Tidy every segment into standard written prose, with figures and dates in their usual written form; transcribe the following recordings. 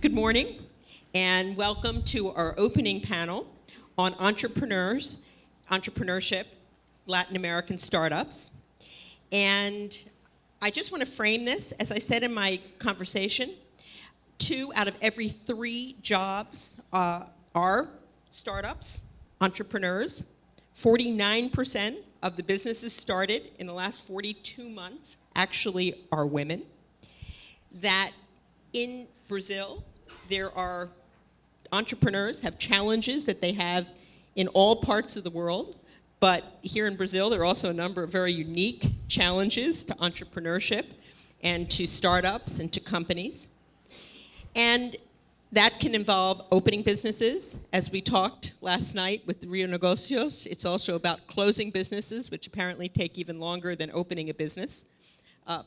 Good morning, and welcome to our opening panel on entrepreneurs, entrepreneurship, Latin American startups. And I just want to frame this, as I said in my conversation, 2 out of every 3 jobs are startups, entrepreneurs. 49% of the businesses started in the last 42 months actually are women. That in Brazil, there are entrepreneurs have challenges that they have in all parts of the world, but here in Brazil, there are also a number of very unique challenges to entrepreneurship and to startups and to companies. And that can involve opening businesses, as we talked last night with the Rio Negocios. It's also about closing businesses, which apparently take even longer than opening a business.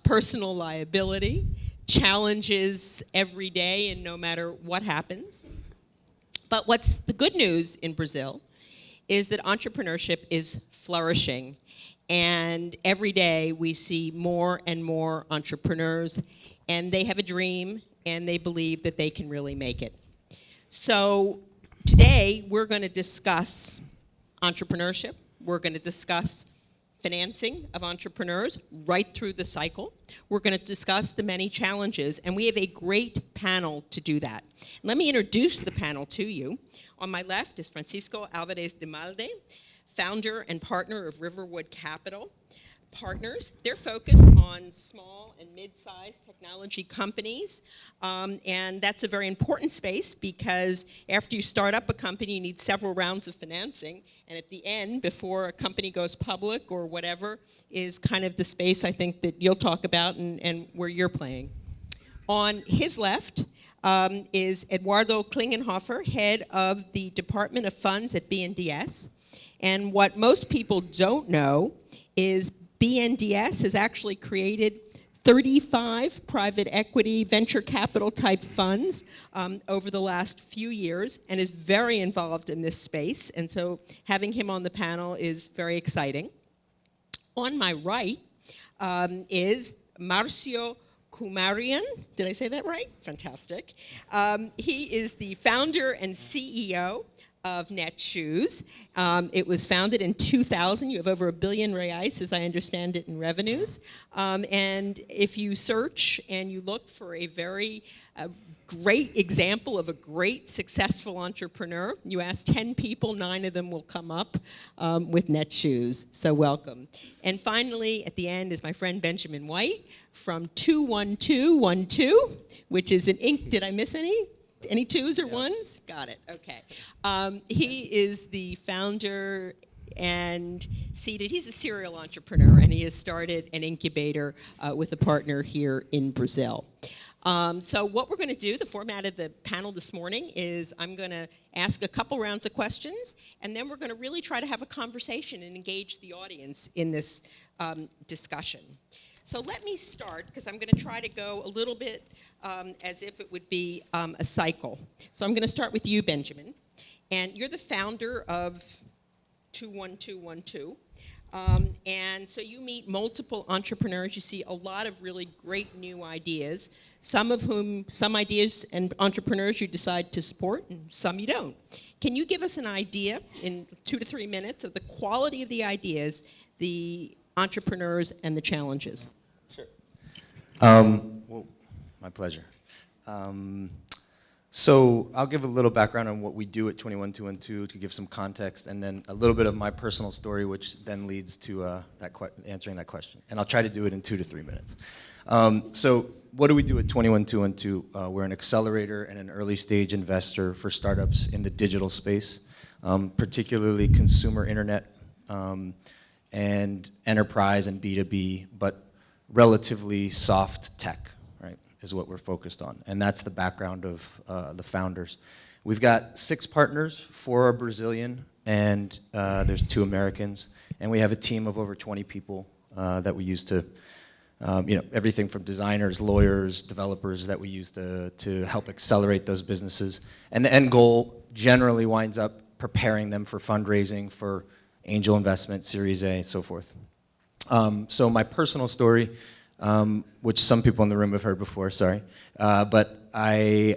Personal liability, challenges every day and no matter what happens. But what's the good news in Brazil is that entrepreneurship is flourishing. And every day we see more and more entrepreneurs, and they have a dream and they believe that they can really make it. So today we're going to discuss entrepreneurship. We're going to discuss financing of entrepreneurs right through the cycle. We're going to discuss the many challenges, and we have a great panel to do that. Let me introduce the panel to you. On my left is Francisco Alvarez-Demalde, founder and partner of Riverwood Capital Partners. They're focused on small and mid-sized technology companies, and that's a very important space because after you start up a company, you need several rounds of financing, and at the end, before a company goes public or whatever, is kind of the space I think that you'll talk about and where you're playing. On his left is Eduardo Klingenhofer, head of the Department of Funds at BNDES, and what most people don't know is BNDES has actually created 35 private equity venture capital type funds over the last few years and is very involved in this space. And so having him on the panel is very exciting. On my right is Marcio Kumarian. Did I say that right? Fantastic. He is the founder and CEO of Netshoes. It was founded in 2000. You have over $1 billion reais, as I understand it, in revenues. And if you search and you look for a very great example of a great successful entrepreneur, you ask 10 people, 9 of them will come up with Netshoes. So welcome. And finally, at the end is my friend Benjamin White from 21212, which is an Inc. Did I miss any? Any 2s or 1s? Got it, okay. He is the founder and seated, he's a serial entrepreneur, and he has started an incubator with a partner here in Brazil. So what we're going to do, the format of the panel this morning is I'm going to ask a couple rounds of questions, and then we're going to really try to have a conversation and engage the audience in this discussion. So let me start, because I'm going to try to go a little bit as if it would be a cycle. So I'm going to start with you, Benjamin. And you're the founder of 21212. And so you meet multiple entrepreneurs. You see a lot of really great new ideas, some ideas and entrepreneurs you decide to support, and some you don't. Can you give us an idea in 2 to 3 minutes of the quality of the ideas, the entrepreneurs, and the challenges? Sure. Well, my pleasure. So I'll give a little background on what we do at 21212 to give some context, and then a little bit of my personal story, which then leads to answering that question. And I'll try to do it in 2 to 3 minutes. So what do we do at 21212? We're an accelerator and an early stage investor for startups in the digital space, particularly consumer internet and enterprise and B2B, but relatively soft tech, right, is what we're focused on. And that's the background of the founders. We've got 6 partners, 4 are Brazilian, and there's 2 Americans. And we have a team of over 20 people that we use to, everything from designers, lawyers, developers that we use to help accelerate those businesses. And the end goal generally winds up preparing them for fundraising, for angel investment, Series A, and so forth. So my personal story, which some people in the room have heard before, sorry. But my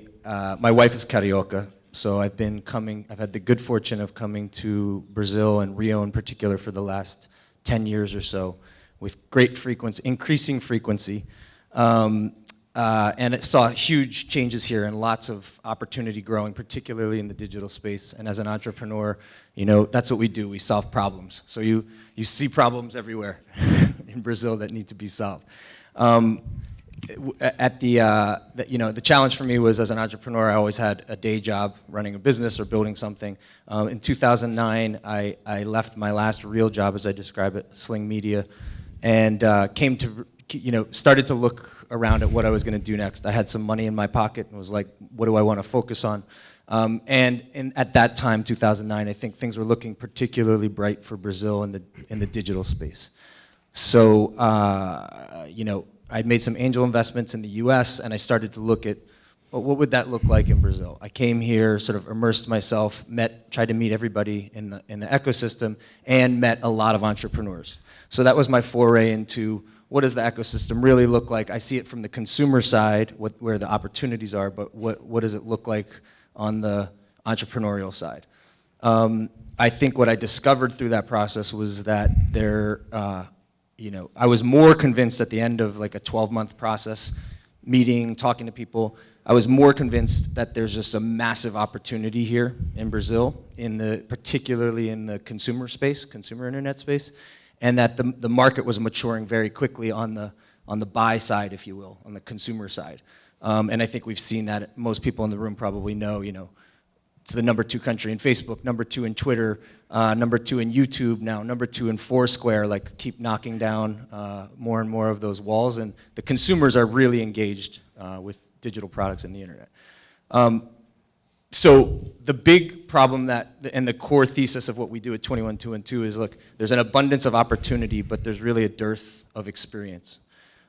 wife is Carioca, so I've had the good fortune of coming to Brazil and Rio in particular for the last 10 years or so with great frequency, increasing frequency. And it saw huge changes here and lots of opportunity growing, particularly in the digital space. And as an entrepreneur, that's what we do. We solve problems. So you see problems everywhere in Brazil that need to be solved. The challenge for me was, as an entrepreneur, I always had a day job running a business or building something. In 2009, I left my last real job, as I describe it, Sling Media, and started to look around at what I was going to do next. I had some money in my pocket and was like, what do I want to focus on? And at that time, 2009, I think things were looking particularly bright for Brazil in the digital space. So, I'd made some angel investments in the US, and I started to look at, well, what would that look like in Brazil? I came here, sort of immersed myself, tried to meet everybody in the ecosystem, and met a lot of entrepreneurs. So that was my foray into, what does the ecosystem really look like? I see it from the consumer side, where the opportunities are, but what does it look like on the entrepreneurial side? I think what I discovered through that process was that I was more convinced at the end of like a 12-month process, meeting, talking to people, I was more convinced that there's just a massive opportunity here in Brazil, particularly in the consumer space, consumer internet space, and that the market was maturing very quickly on the buy side, if you will, on the consumer side. And I think we've seen that. Most people in the room probably know, it's the number 2 country in Facebook, number 2 in Twitter, number 2 in YouTube now, number 2 in Foursquare, like keep knocking down more and more of those walls. And the consumers are really engaged with digital products and the internet. So the big problem and the core thesis of what we do at 21212 is, look, there's an abundance of opportunity, but there's really a dearth of experience.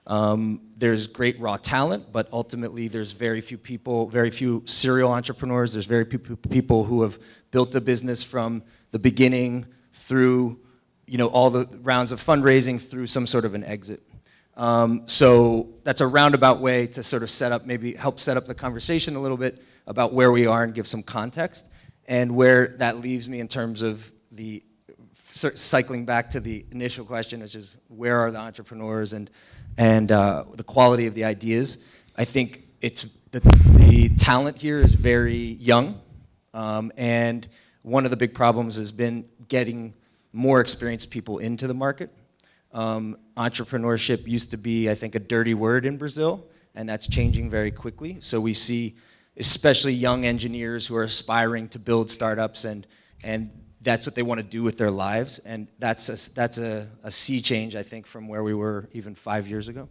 There's great raw talent, but ultimately there's very few serial entrepreneurs. There's very few people who have built a business from the beginning through, all the rounds of fundraising through some sort of an exit. So that's a roundabout way to sort of help set up the conversation a little bit about where we are and give some context, and where that leaves me in terms of cycling back to the initial question, which is where are the entrepreneurs and the quality of the ideas. I think the talent here is very young, and one of the big problems has been getting more experienced people into the market. Entrepreneurship used to be, I think, a dirty word in Brazil, and that's changing very quickly. So we see especially young engineers who are aspiring to build startups, and that's what they want to do with their lives, and that's a sea change, I think, from where we were even 5 years ago.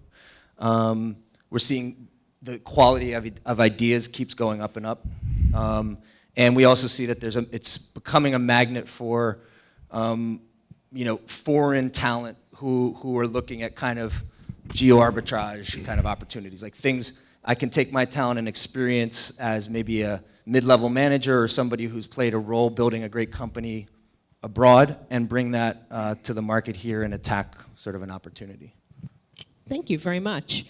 We're seeing the quality of ideas keeps going up and up, and we also see that it's becoming a magnet for foreign talent who are looking at kind of geo-arbitrage kind of opportunities, like things I can take my talent and experience as maybe a mid-level manager or somebody who's played a role building a great company abroad and bring that to the market here and attack sort of an opportunity. Thank you very much.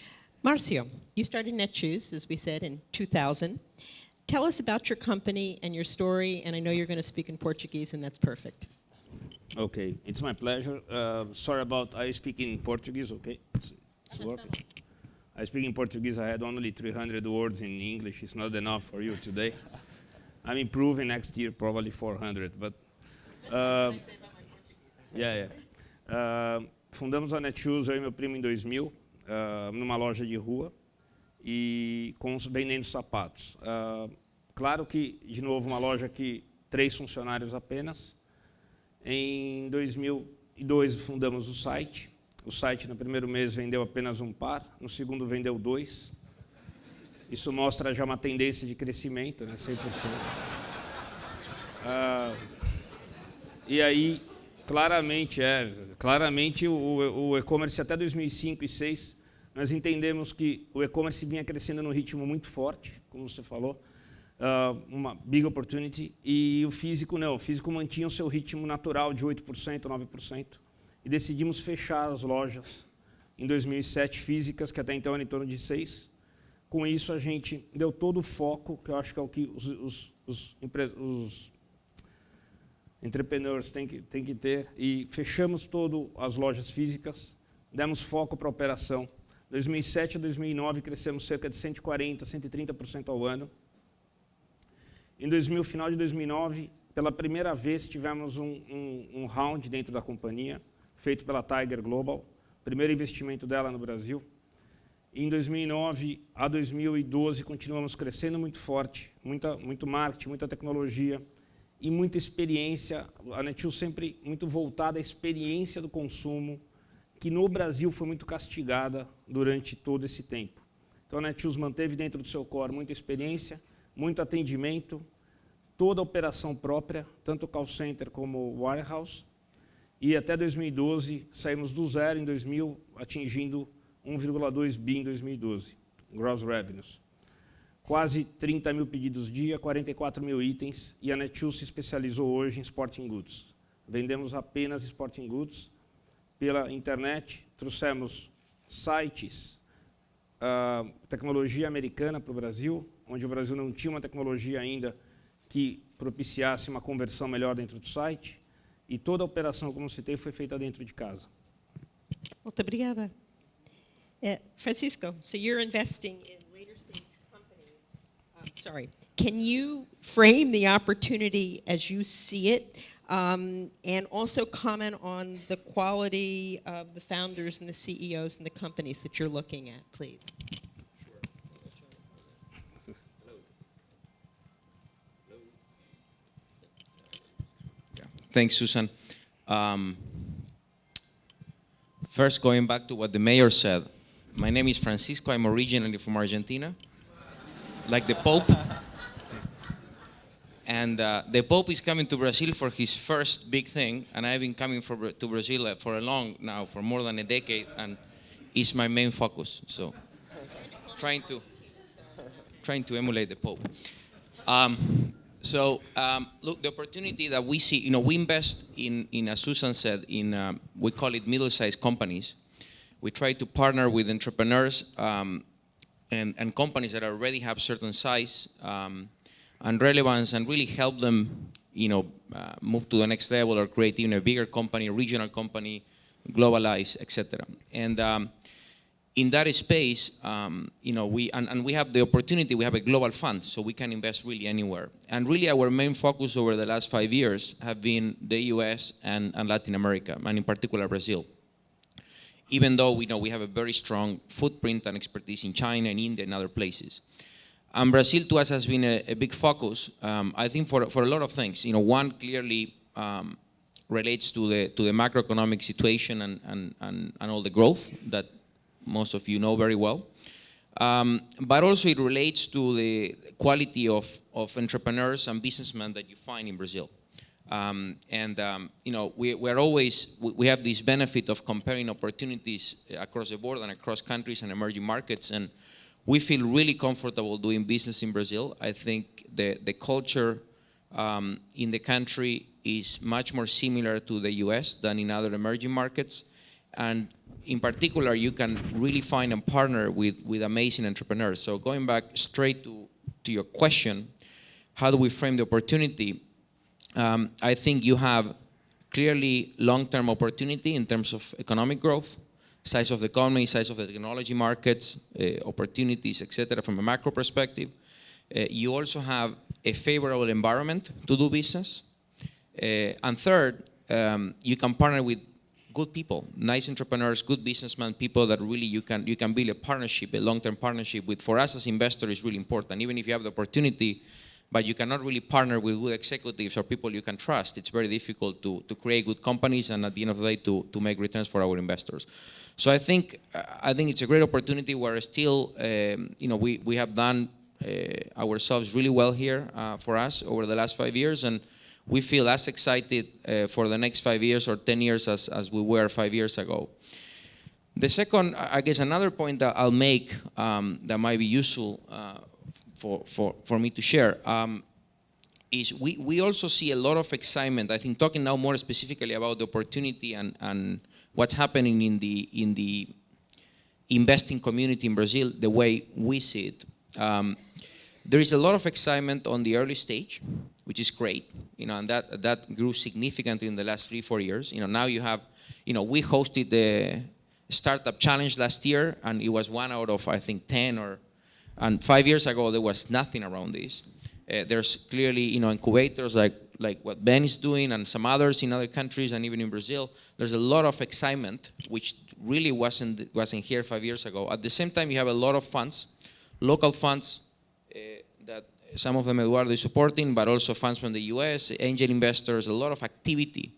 Marcio, you started Netshoes, as we said, in 2000. Tell us about your company and your story, and I know you're going to speak in Portuguese, and that's perfect. Okay, it's my pleasure. Sorry about I speak in Portuguese, okay? It's working. I speak in Portuguese. I had only 300 words in English. It's not enough for you today. I'm improving next year, probably 400. But fundamos a Netshoes, eu e meu primo, em 2000, numa loja de rua e vendendo sapatos. Claro que, de novo, uma loja que 3 funcionários apenas. Em 2002 fundamos o site. O site no primeiro mês vendeu apenas 1 par, no segundo vendeu 2. Isso mostra já uma tendência de crescimento, né, 100%. E aí, claramente o e-commerce até 2005 e 2006, nós entendemos que o e-commerce vinha crescendo num ritmo muito forte, como você falou, uma big opportunity, e o físico não. O físico mantinha o seu ritmo natural de 8%, 9%. E decidimos fechar as lojas em 2007 físicas, que até então eram em torno de 6. Com isso, a gente deu todo o foco, que eu acho que é o que os entrepreneurs têm que ter, e fechamos todas as lojas físicas, demos foco para a operação. 2007 a 2009 crescemos cerca de 140%, 130% ao ano. Final de 2009, pela primeira vez, tivemos um round dentro da companhia, feito pela Tiger Global, primeiro investimento dela no Brasil. Em 2009 a 2012, continuamos crescendo muito forte, muito marketing, muita tecnologia e muita experiência. A Netshoes sempre muito voltada à experiência do consumo, que no Brasil foi muito castigada durante todo esse tempo. Então, a Netshoes manteve dentro do seu core muita experiência, muito atendimento, toda a operação própria, tanto o call center como o warehouse. E até 2012, saímos do zero em 2000, atingindo 1,2 bi em 2012, gross revenues. Quase 30 mil pedidos dia, 44 mil itens, e a Netshoes se especializou hoje em sporting goods. Vendemos apenas sporting goods pela internet, trouxemos sites, tecnologia americana para o Brasil, onde o Brasil não tinha uma tecnologia ainda que propiciasse uma conversão melhor dentro do site, e toda a operação, como citei, foi feita dentro de casa. Muito obrigada. Francisco, so you're investing in later stage companies. Can you frame the opportunity as you see it, and also comment on the quality of the founders and the CEOs and the companies that you're looking at, please? Thanks, Susan. First, going back to what the mayor said, my name is Francisco. I'm originally from Argentina, like the Pope. And the Pope is coming to Brazil for his first big thing, and I've been coming to Brazil for for more than a decade, and it's my main focus. So, trying to emulate the Pope. Look, the opportunity that we see, we invest in as Susan said, we call it middle-sized companies. We try to partner with entrepreneurs and companies that already have certain size and relevance, and really help them, move to the next level or create even a bigger company, a regional company, globalize, etc. And in that space, we have the opportunity. We have a global fund, so we can invest really anywhere. And really, our main focus over the last 5 years have been the U.S. and Latin America, and in particular Brazil. Even though we have a very strong footprint and expertise in China and India and other places. And Brazil to us has been a big focus, I think for a lot of things. One clearly relates to the macroeconomic situation and all the growth that most of you know very well. But also it relates to the quality of entrepreneurs and businessmen that you find in Brazil. We have this benefit of comparing opportunities across the board and across countries and emerging markets, and we feel really comfortable doing business in Brazil. I think the culture in the country is much more similar to the US than in other emerging markets. And in particular, you can really find and partner with amazing entrepreneurs. So going back straight to your question, how do we frame the opportunity? I think you have clearly long-term opportunity in terms of economic growth, size of the economy, size of the technology markets, opportunities, etc. from a macro perspective. You also have a favorable environment to do business. And third, you can partner with good people, nice entrepreneurs, good businessmen, people that really you can build a partnership, a long-term partnership with. For us as investors, is really important. Even if you have the opportunity, but you cannot really partner with good executives or people you can trust, it's very difficult to create good companies and at the end of the day to make returns for our investors. So I think it's a great opportunity. We're still, we have done ourselves really well here for us over the last 5 years, and we feel as excited for the next 5 years or 10 years as we were 5 years ago. The second, I guess another point that I'll make that might be useful for me to share is we also see a lot of excitement. I think talking now more specifically about the opportunity and what's happening in the investing community in Brazil the way we see it. There is a lot of excitement on the early stage, which is great, and that grew significantly in the last 3-4 years. Now you have, we hosted the Startup Challenge last year, and it was 1 out of, I think, 10 and 5 years ago, there was nothing around this. There's clearly, incubators like what Ben is doing and some others in other countries and even in Brazil. There's a lot of excitement, which really wasn't here 5 years ago. At the same time, you have a lot of funds, local funds that some of them Eduardo is supporting, but also funds from the US, angel investors, a lot of activity.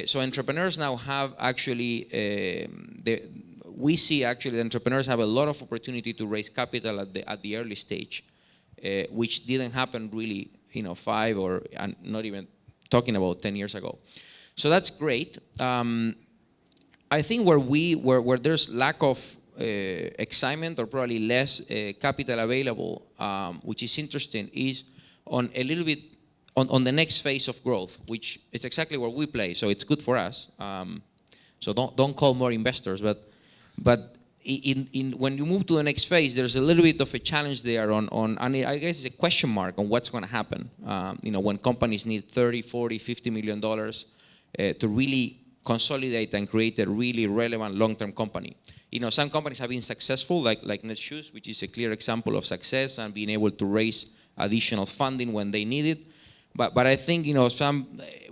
So entrepreneurs now have actually, we see actually the entrepreneurs have a lot of opportunity to raise capital at the early stage, which didn't happen really, 5 or and not even talking about 10 years ago. So that's great. I think where there's lack of excitement or probably less capital available, which is interesting, is on a little bit on the next phase of growth, which is exactly where we play. So it's good for us. So don't call more investors, but when you move to the next phase, there's a little bit of a challenge there and I guess it's a question mark on what's going to happen. When companies need 30, 40, 50 million dollars to really consolidate and create a really relevant long-term company. Some companies have been successful, like Netshoes, which is a clear example of success and being able to raise additional funding when they need it. But I think,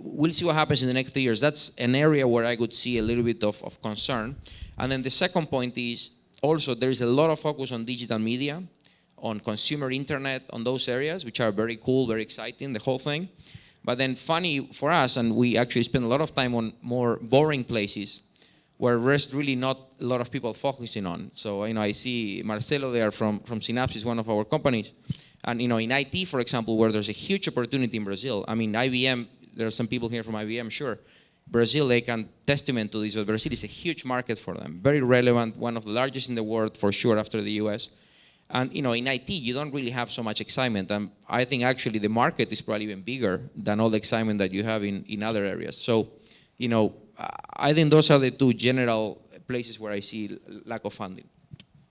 we'll see what happens in the next 3 years. That's an area where I could see a little bit of concern. And then the second point is also there is a lot of focus on digital media, on consumer internet, on those areas, which are very cool, very exciting, the whole thing. But then funny for us, and we actually spend a lot of time on more boring places where there's really not a lot of people focusing on. So, I see Marcelo there from Synapse, one of our companies. And, in IT, for example, where there's a huge opportunity in Brazil. I mean, IBM, there are some people here from IBM, sure. Brazil, they can testament to this, but Brazil is a huge market for them. Very relevant, one of the largest in the world, for sure, after the US. And, in IT, you don't really have so much excitement. And I think, actually, the market is probably even bigger than all the excitement that you have in other areas. So, I think those are the two general places where I see lack of funding.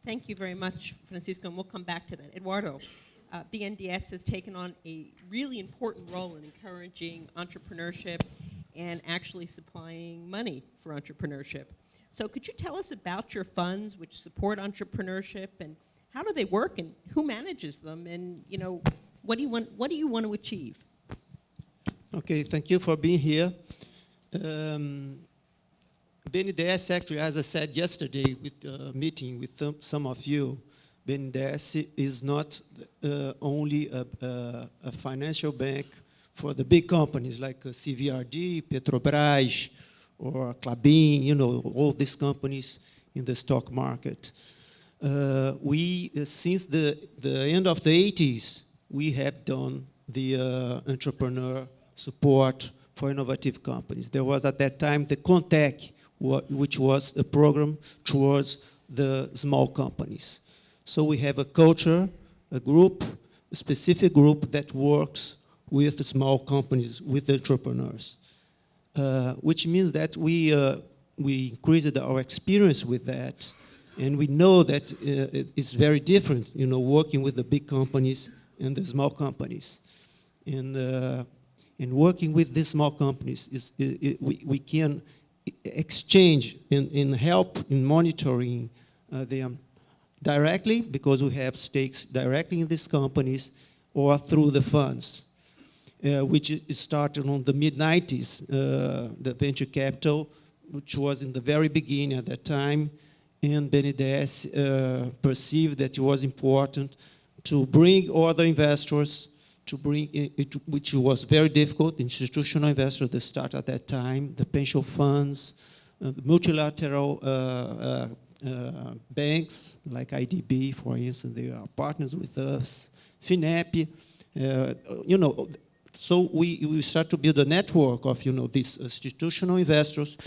Thank you very much, Francisco, and we'll come back to that. Eduardo, BNDES has taken on a really important role in encouraging entrepreneurship and actually supplying money for entrepreneurship. So could you tell us about your funds which support entrepreneurship, and how do they work, and who manages them, and what do you want to achieve? Okay, thank you for being here. BNDES, actually, as I said yesterday with the meeting with some of you, BNDES is not only a financial bank for the big companies like CVRD, Petrobras, or Klabin, all these companies in the stock market. Since the end of the 80s, we have done the entrepreneur support for innovative companies. There was at that time the CONTEC, which was a program towards the small companies. So we have a culture, a group, a specific group that works with small companies, with entrepreneurs, which means that we increased our experience with that, and we know that it's very different, working with the big companies and the small companies. And working with these small companies, we can exchange and help in monitoring them directly, because we have stakes directly in these companies, or through the funds, which started on the mid-90s, the venture capital, which was in the very beginning at that time, and BNDES perceived that it was important to bring other investors, to bring it, which was very difficult, institutional investors that start at that time, the pension funds, multilateral banks like IDB, for instance, they are partners with us, FINEP, so we start to build a network of these institutional investors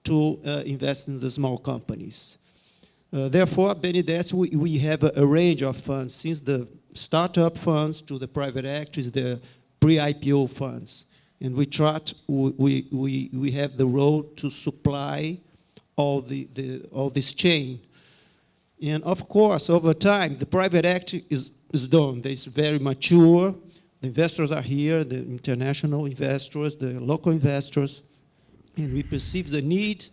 to invest in the small companies. Therefore, BNDES, we have a range of funds, since the startup funds to the private equities, the pre-IPO funds. And we have the role to supply all this chain. And of course, over time, the private equity is done. It's very mature. The investors are here, the international investors, the local investors, and we perceive the need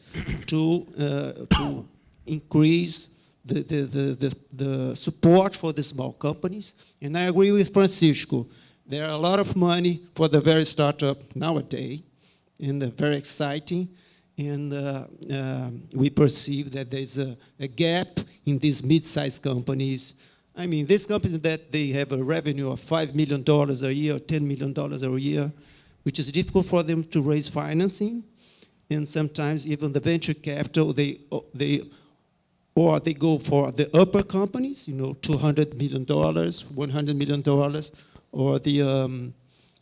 to increase the support for the small companies. And I agree with Francisco. There are a lot of money for the very startup nowadays, and they're very exciting. And we perceive that there's a gap in these mid-sized companies. I mean, these companies that they have a revenue of $5 million a year, $10 million a year, which is difficult for them to raise financing. And sometimes even the venture capital, they go for the upper companies, $200 million, $100 million,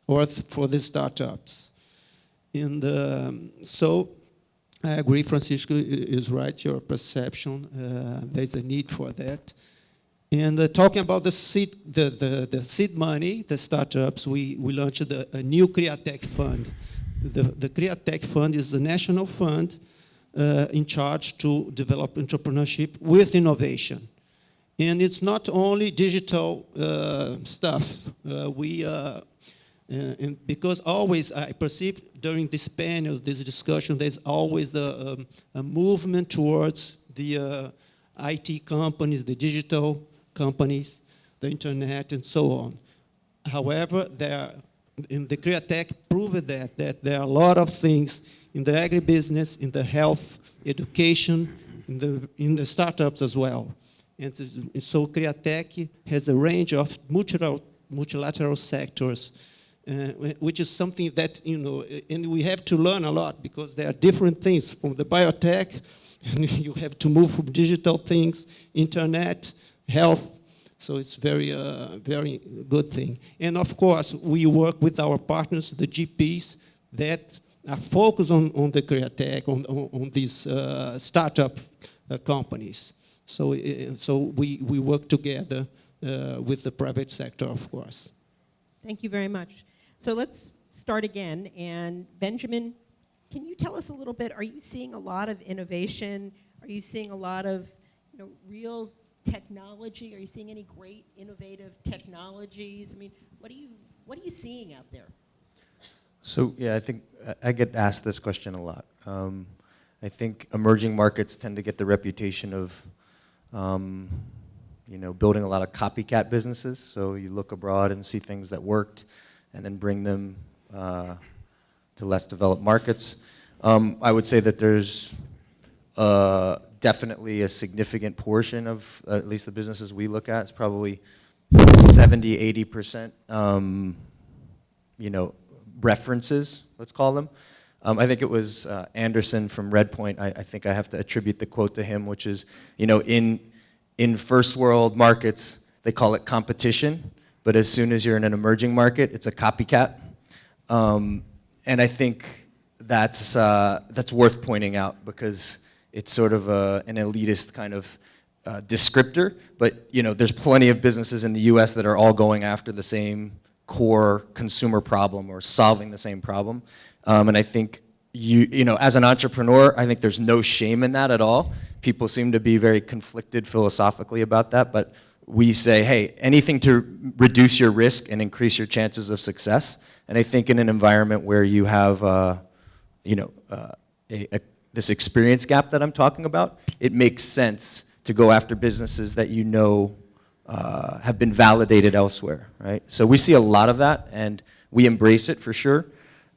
or for the startups. And so I agree, Francisco is right, your perception. There's a need for that. And talking about the seed money, the startups, we launched a new Createch fund. The Createch fund is a national fund in charge to develop entrepreneurship with innovation. And it's not only digital stuff. And because always I perceive during this panel, this discussion, there's always a movement towards the IT companies, the digital companies, the internet, and so on. However, in the Createch proved that there are a lot of things in the agribusiness, in the health, education, in the startups as well. And so Createch has a range of multilateral sectors, which is something that, and we have to learn a lot because there are different things from the biotech, and you have to move from digital things, internet, health. So it's very good thing. And of course, we work with our partners, the GPs, that are focused on the Createch, on these startup companies. So we work together with the private sector, of course. Thank you very much. So let's start again. And Benjamin, can you tell us a little bit, are you seeing a lot of innovation? Are you seeing a lot of real technology? Are you seeing any great innovative technologies? I mean, what are you seeing out there? So yeah, I think I get asked this question a lot. I think emerging markets tend to get the reputation of building a lot of copycat businesses. So you look abroad and see things that worked and then bring them to less developed markets. I would say that there's definitely a significant portion of at least the businesses we look at. It's probably 70, 80%, references, let's call them. I think it was Anderson from Redpoint. I think I have to attribute the quote to him, which is, in first world markets, they call it competition, but as soon as you're in an emerging market, it's a copycat. And I think that's worth pointing out because it's sort of an elitist kind of descriptor, but there's plenty of businesses in the US that are all going after the same core consumer problem or solving the same problem. And I think as an entrepreneur, I think there's no shame in that at all. People seem to be very conflicted philosophically about that, but we say, hey, anything to reduce your risk and increase your chances of success. And I think in an environment where you have, this experience gap that I'm talking about, it makes sense to go after businesses that have been validated elsewhere, right? So we see a lot of that, and we embrace it for sure.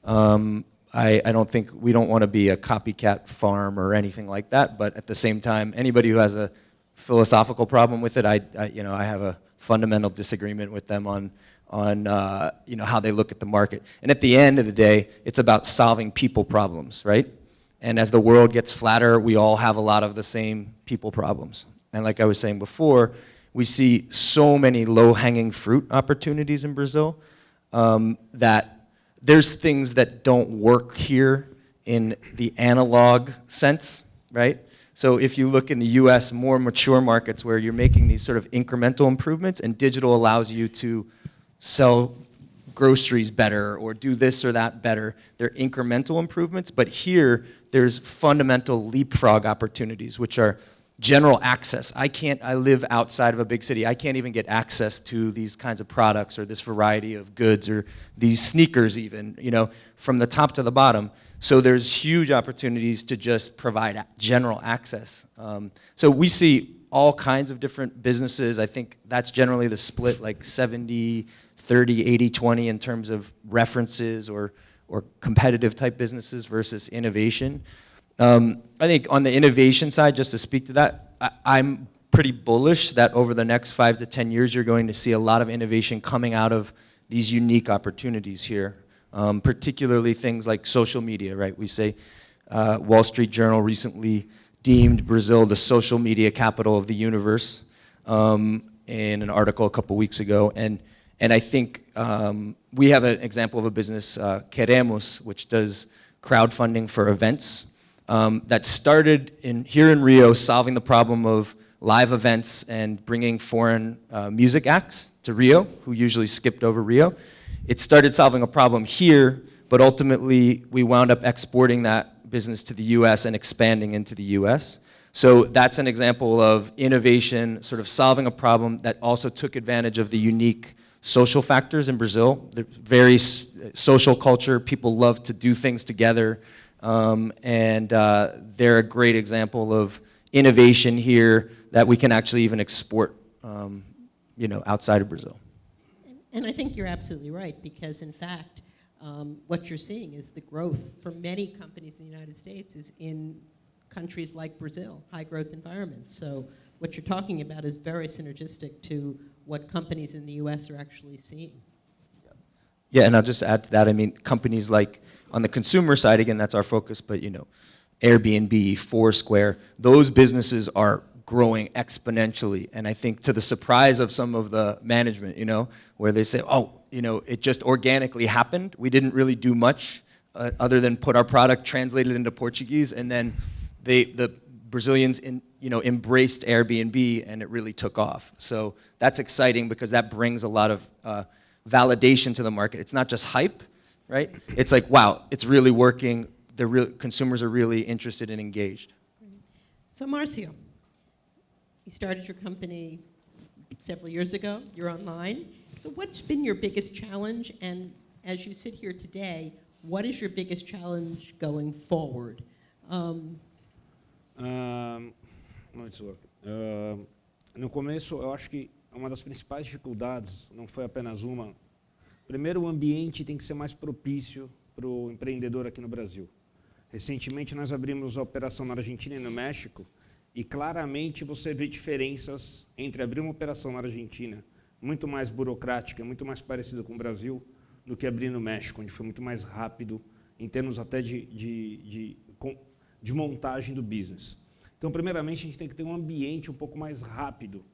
I don't think we don't want to be a copycat farm or anything like that, but at the same time, anybody who has a philosophical problem with it, I have a fundamental disagreement with them on how they look at the market. And at the end of the day, it's about solving people problems, right? And as the world gets flatter, we all have a lot of the same people problems. And like I was saying before, we see so many low-hanging fruit opportunities in Brazil that there's things that don't work here in the analog sense, right? So if you look in the US, more mature markets where you're making these sort of incremental improvements and digital allows you to sell groceries better or do this or that better, they're incremental improvements. But here, there's fundamental leapfrog opportunities, which are general access. I live outside of a big city. I can't even get access to these kinds of products or this variety of goods or these sneakers even, from the top to the bottom. So there's huge opportunities to just provide general access. So we see all kinds of different businesses. I think that's generally the split, like 70, 30, 80, 20 in terms of references or competitive type businesses versus innovation. I think on the innovation side, just to speak to that, I'm pretty bullish that over the next 5 to 10 years, you're going to see a lot of innovation coming out of these unique opportunities here, particularly things like social media, right? We say Wall Street Journal recently deemed Brazil the social media capital of the universe in an article a couple weeks ago. And I think we have an example of a business, Queremos, which does crowdfunding for events. That started here in Rio, solving the problem of live events and bringing foreign music acts to Rio, who usually skipped over Rio. It started solving a problem here, but ultimately we wound up exporting that business to the US and expanding into the US. So that's an example of innovation, sort of solving a problem that also took advantage of the unique social factors in Brazil. The very social culture, people love to do things together. And they're a great example of innovation here that we can actually even export, outside of Brazil. And I think you're absolutely right, because in fact, what you're seeing is the growth for many companies in the United States is in countries like Brazil, high growth environments. So what you're talking about is very synergistic to what companies in the US are actually seeing. Yeah, and I'll just add to that, I mean, companies like, on the consumer side, again, that's our focus, but Airbnb, Foursquare, those businesses are growing exponentially. And I think to the surprise of some of the management, where they say, it just organically happened. We didn't really do much other than put our product translated into Portuguese, and then the Brazilians embraced Airbnb, and it really took off. So that's exciting because that brings a lot of validation to the market. It's not just hype, right? It's like, wow, it's really working. Consumers are really interested and engaged. So Marcio, you started your company several years ago. You're online. So what's been your biggest challenge? And as you sit here today, what is your biggest challenge going forward? No começo, eu acho que uma das principais dificuldades, não foi apenas uma. Primeiro, o ambiente tem que ser mais propício para o empreendedor aqui no Brasil. Recentemente, nós abrimos a operação na Argentina e no México, e claramente você vê diferenças entre abrir uma operação na Argentina, muito mais burocrática, muito mais parecida com o Brasil, do que abrir no México, onde foi muito mais rápido, em termos até de montagem do business. Então, primeiramente, a gente tem que ter um ambiente um pouco mais rápido,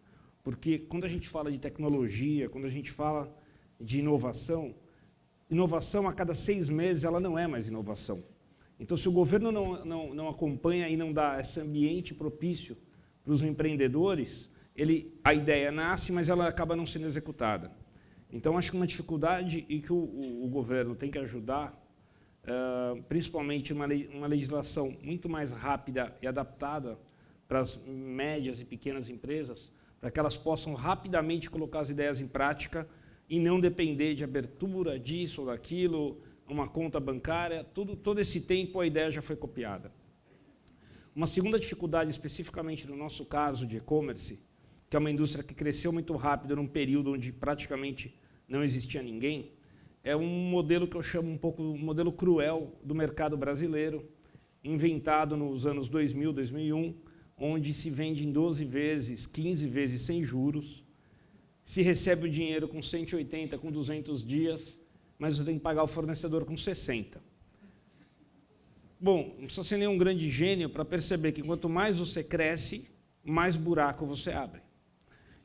porque quando a gente fala de tecnologia, quando a gente fala de inovação a cada 6 meses ela não é mais inovação. Então, se o governo não acompanha e não dá esse ambiente propício para os empreendedores, a ideia nasce, mas ela acaba não sendo executada. Então, acho que uma dificuldade e que o governo tem que ajudar, principalmente uma legislação muito mais rápida e adaptada para as médias e pequenas empresas, para que elas possam rapidamente colocar as ideias em prática e não depender de abertura disso ou daquilo, uma conta bancária, todo esse tempo a ideia já foi copiada. Uma segunda dificuldade, especificamente no nosso caso de e-commerce, que é uma indústria que cresceu muito rápido num período onde praticamente não existia ninguém, é um modelo que eu chamo um pouco de modelo cruel do mercado brasileiro, inventado nos anos 2000, 2001, onde se vende em 12 vezes, 15 vezes sem juros, se recebe o dinheiro com 180, com 200 dias, mas você tem que pagar o fornecedor com 60. Bom, não precisa ser nenhum grande gênio para perceber que quanto mais você cresce, mais buraco você abre.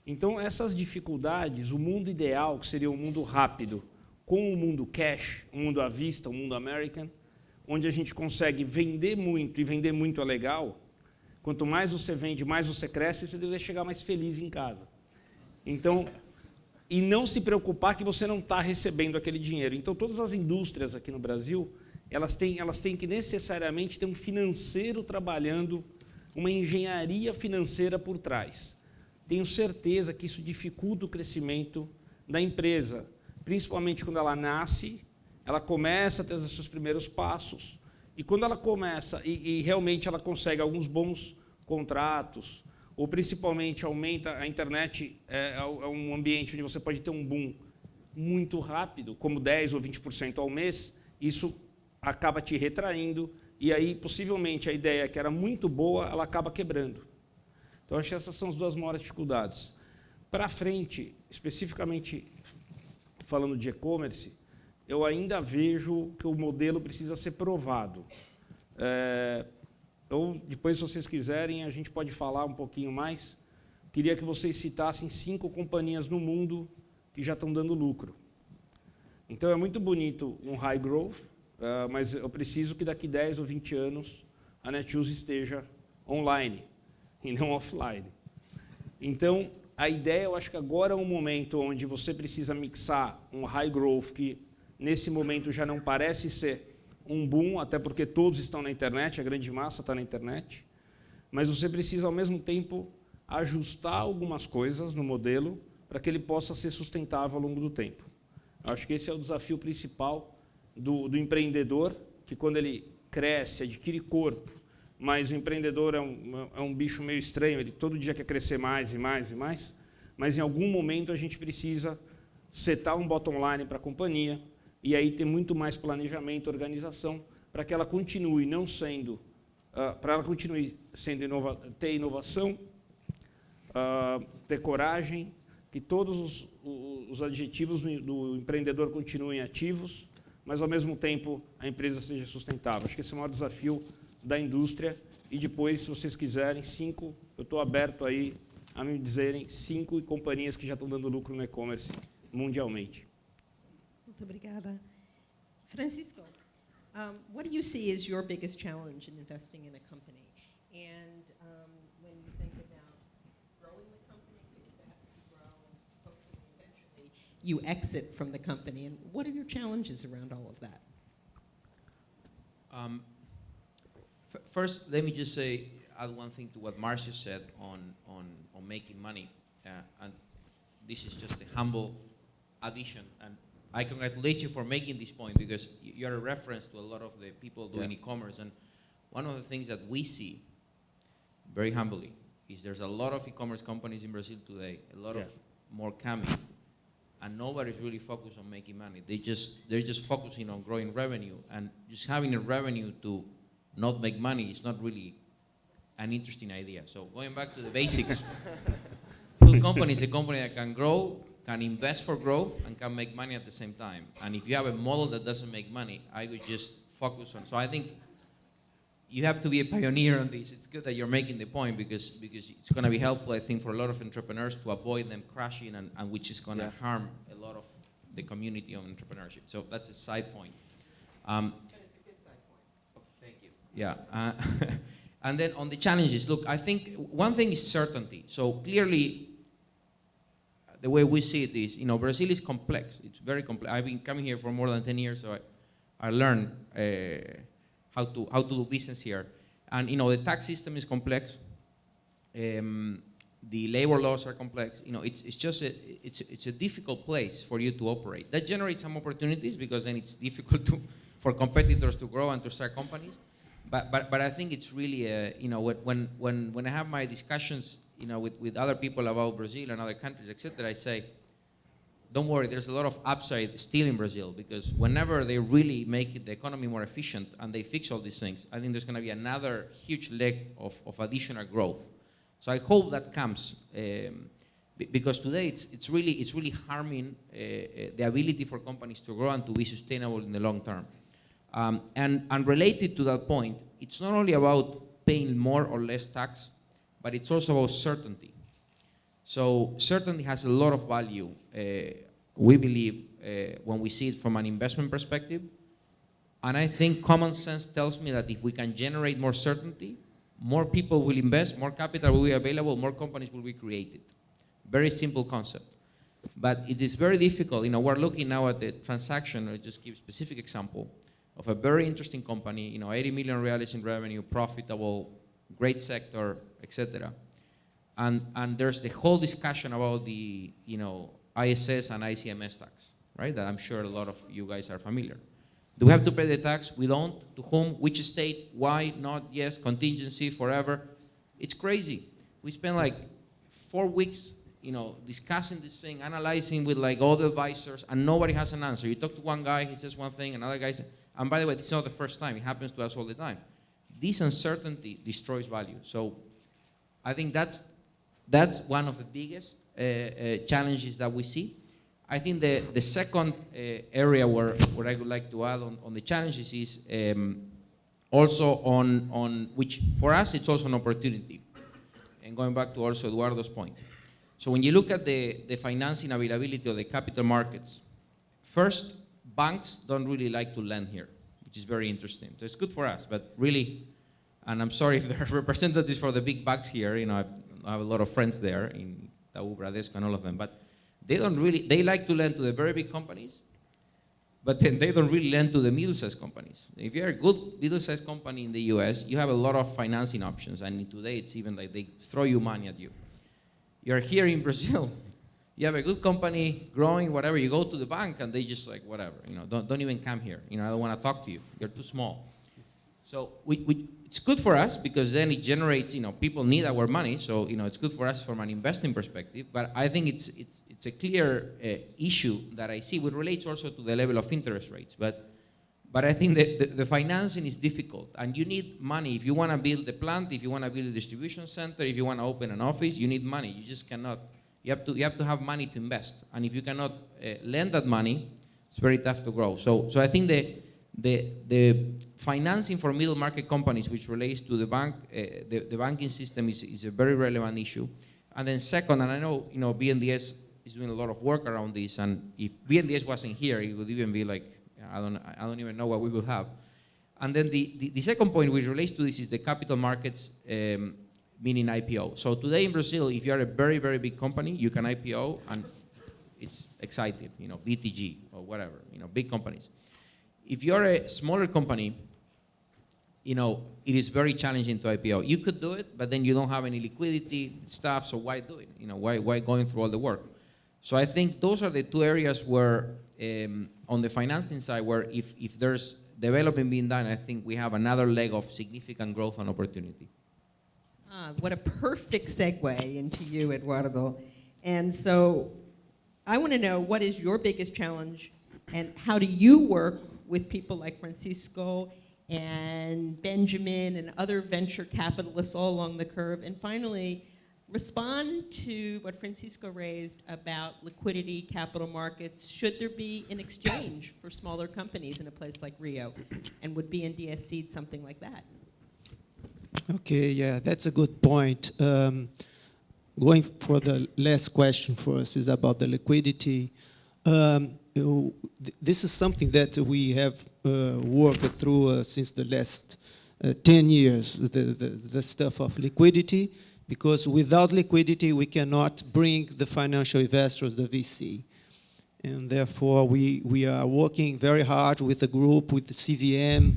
Então, essas dificuldades, o mundo ideal, que seria um mundo rápido, com o mundo cash, o mundo à vista, o mundo American, onde a gente consegue vender muito, e vender muito é legal, quanto mais você vende, mais você cresce, você deve chegar mais feliz em casa. Então, e não se preocupar que você não está recebendo aquele dinheiro. Então, todas as indústrias aqui no Brasil, elas têm que necessariamente ter um financeiro trabalhando uma engenharia financeira por trás. Tenho certeza que isso dificulta o crescimento da empresa, principalmente quando ela nasce, ela começa a ter os seus primeiros passos, e quando ela começa, e realmente ela consegue alguns bons contratos, ou principalmente aumenta, a internet é um ambiente onde você pode ter um boom muito rápido, como 10% ou 20% ao mês, isso acaba te retraindo, e aí, possivelmente, a ideia que era muito boa, ela acaba quebrando. Então, acho que essas são as duas maiores dificuldades. Para frente, especificamente falando de e-commerce, eu ainda vejo que o modelo precisa ser provado. Depois, se vocês quiserem, a gente pode falar um pouquinho mais. Queria que vocês citassem 5 companhias no mundo que já estão dando lucro. Então, é muito bonito um high growth, mas eu preciso que daqui 10 ou 20 anos a Netshoes esteja online e não offline. Então, a ideia, eu acho que agora é um momento onde você precisa mixar um high growth, que nesse momento já não parece ser um boom, até porque todos estão na internet, a grande massa está na internet, mas você precisa, ao mesmo tempo, ajustar algumas coisas no modelo para que ele possa ser sustentável ao longo do tempo. Eu acho que esse é o desafio principal do empreendedor, que quando ele cresce, adquire corpo, mas o empreendedor é um bicho meio estranho, ele todo dia quer crescer mais e mais e mais, mas em algum momento a gente precisa setar um bottom line para a companhia e aí ter muito mais planejamento, organização, para que ela continue não sendo, para ela continue sendo ter inovação, ter coragem, que todos os adjetivos do empreendedor continuem ativos, mas, ao mesmo tempo, a empresa seja sustentável. Acho que esse é o maior desafio da indústria. E depois, se vocês quiserem, 5, eu estou aberto aí a me dizerem 5 companhias que já estão dando lucro no e-commerce mundialmente. Muito obrigada. Francisco, what do you see as your biggest challenge in investing in a company? And when you think about growing the company, so you fast to grow, and hopefully eventually you exit from the company, and what are your challenges around all of that? First, let me just say, add one thing to what Marcia said on making money, and this is just a humble addition, and I congratulate you for making this point, because you're a reference to a lot of the people doing e-commerce, and one of the things that we see, very humbly, is there's a lot of e-commerce companies in Brazil today, a lot of more coming, and nobody's really focused on making money. They're just focusing on growing revenue, and just having a revenue to not make money is not really an interesting idea. So going back to the basics, good company is a company that can grow, can invest for growth, and can make money at the same time. And if you have a model that doesn't make money, I would just focus on. So I think you have to be a pioneer on this. It's good that you're making the point, because it's going to be helpful, I think, for a lot of entrepreneurs to avoid them crashing, and which is going to harm a lot of the community of entrepreneurship. So that's a side point. And it's a good side point. Thank you. Yeah. And then on the challenges, look, I think one thing is certainty. So clearly, the way we see it is, Brazil is complex. It's very complex. I've been coming here for more than 10 years, so I learned how to do business here. And the tax system is complex. The labor laws are complex. It's just it's a difficult place for you to operate. That generates some opportunities, because then it's difficult for competitors to grow and to start companies. But I think it's really when I have my discussions with other people about Brazil and other countries, etc., I say, don't worry, there's a lot of upside still in Brazil, because whenever they really make the economy more efficient and they fix all these things, I think there's going to be another huge leg of additional growth. So I hope that comes, because today it's really harming the ability for companies to grow and to be sustainable in the long term. And related to that point, it's not only about paying more or less tax, but it's also about certainty. So certainty has a lot of value, we believe, when we see it from an investment perspective. And I think common sense tells me that if we can generate more certainty, more people will invest, more capital will be available, more companies will be created. Very simple concept. But it is very difficult. We're looking now at the transaction, I'll just give a specific example, of a very interesting company, 80 million reais in revenue, profitable, great sector, etc. And there's the whole discussion about the ISS and ICMS tax, right? That I'm sure a lot of you guys are familiar. Do we have to pay the tax? We don't. To whom? Which state? Why? Not? Yes. Contingency forever. It's crazy. We spent like 4 weeks, discussing this thing, analyzing with like all the advisors, and nobody has an answer. You talk to one guy, he says one thing, another guy says, and by the way, this is not the first time. It happens to us all the time. This uncertainty destroys value. So I think that's one of the biggest challenges that we see. I think the second area where I would like to add on the challenges is also on which for us it's also an opportunity. And going back to also Eduardo's point. So when you look at the financing availability of the capital markets, first, banks don't really like to lend here, which is very interesting. So it's good for us, but really, and I'm sorry if there are representatives for the big banks here, I have a lot of friends there in Itaú, Bradesco, and all of them, but they like to lend to the very big companies, but then they don't really lend to the middle-sized companies. If you're a good middle-sized company in the US, you have a lot of financing options, and today it's even like they throw you money at you. You're here in Brazil, you have a good company, growing, whatever, you go to the bank and they just like, whatever, don't even come here. I don't want to talk to you, you're too small. So it's good for us because then it generates, people need our money, so it's good for us from an investing perspective. But I think it's a clear issue that I see, which relates also to the level of interest rates. But I think that the financing is difficult, and you need money if you want to build a plant, if you want to build a distribution center, if you want to open an office, you need money. You just cannot. You have to have money to invest, and if you cannot lend that money, it's very tough to grow. So I think the financing for middle market companies, which relates to the bank, the banking system is a very relevant issue. And then second, and I know BNDES is doing a lot of work around this, and if BNDES wasn't here, it would even be like I don't even know what we would have. And then the second point which relates to this is the capital markets, meaning IPO. So today in Brazil, if you are a very, very big company, you can IPO, and it's exciting, BTG or whatever, big companies. If you're a smaller company, it is very challenging to IPO. You could do it, but then you don't have any liquidity stuff, so why do it? Why going through all the work? So I think those are the two areas where, on the financing side, where if there's development being done, I think we have another leg of significant growth and opportunity. What a perfect segue into you, Eduardo. And so I want to know, what is your biggest challenge, and how do you work with people like Francisco and Benjamin and other venture capitalists all along the curve? And finally, respond to what Francisco raised about liquidity, capital markets. Should there be an exchange for smaller companies in a place like Rio? And would BNDES seed something like that? Okay, yeah, that's a good point. Going for the last question first is about the liquidity. This is something that we have worked through since the last 10 years, the stuff of liquidity, because without liquidity, we cannot bring the financial investors, the VC. And therefore, we are working very hard with the group, with the CVM,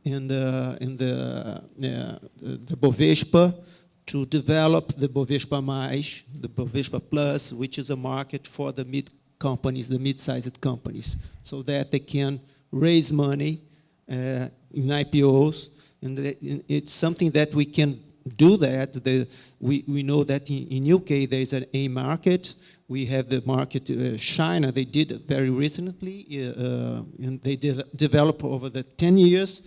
and the Bovespa, to develop the Bovespa Mais, the Bovespa Plus, which is a market for the companies, the mid-sized companies, so that they can raise money in IPOs. And it's something that we can do that. We know that in UK there is an A market. We have the market, China, they did it very recently, and they developed over the 10 years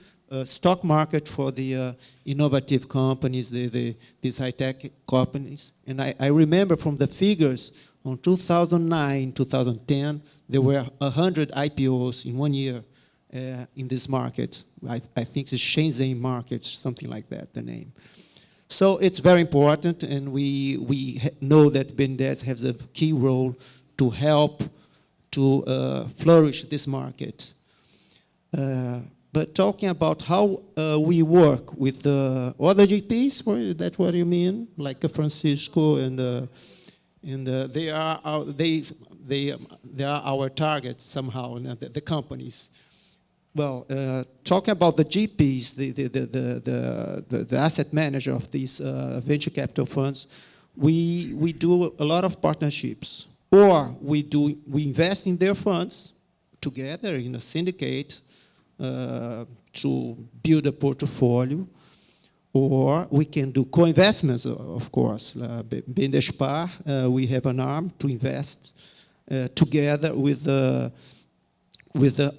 stock market for the innovative companies, these high-tech companies. And I remember from the figures, on 2009, 2010, there were 100 IPOs in 1 year in this market. I think it's Shenzhen market, something like that, the name. So it's very important, and we know that BNDES has a key role to help to flourish this market. But talking about how we work with other GPs, that's what you mean, like Francisco, and they are our target somehow, the companies. Well, talking about the GPs, the asset manager of these venture capital funds, we do a lot of partnerships. Or we invest in their funds together in a syndicate to build a portfolio. Or we can do co-investments, of course. BNDES, we have an arm to invest together with the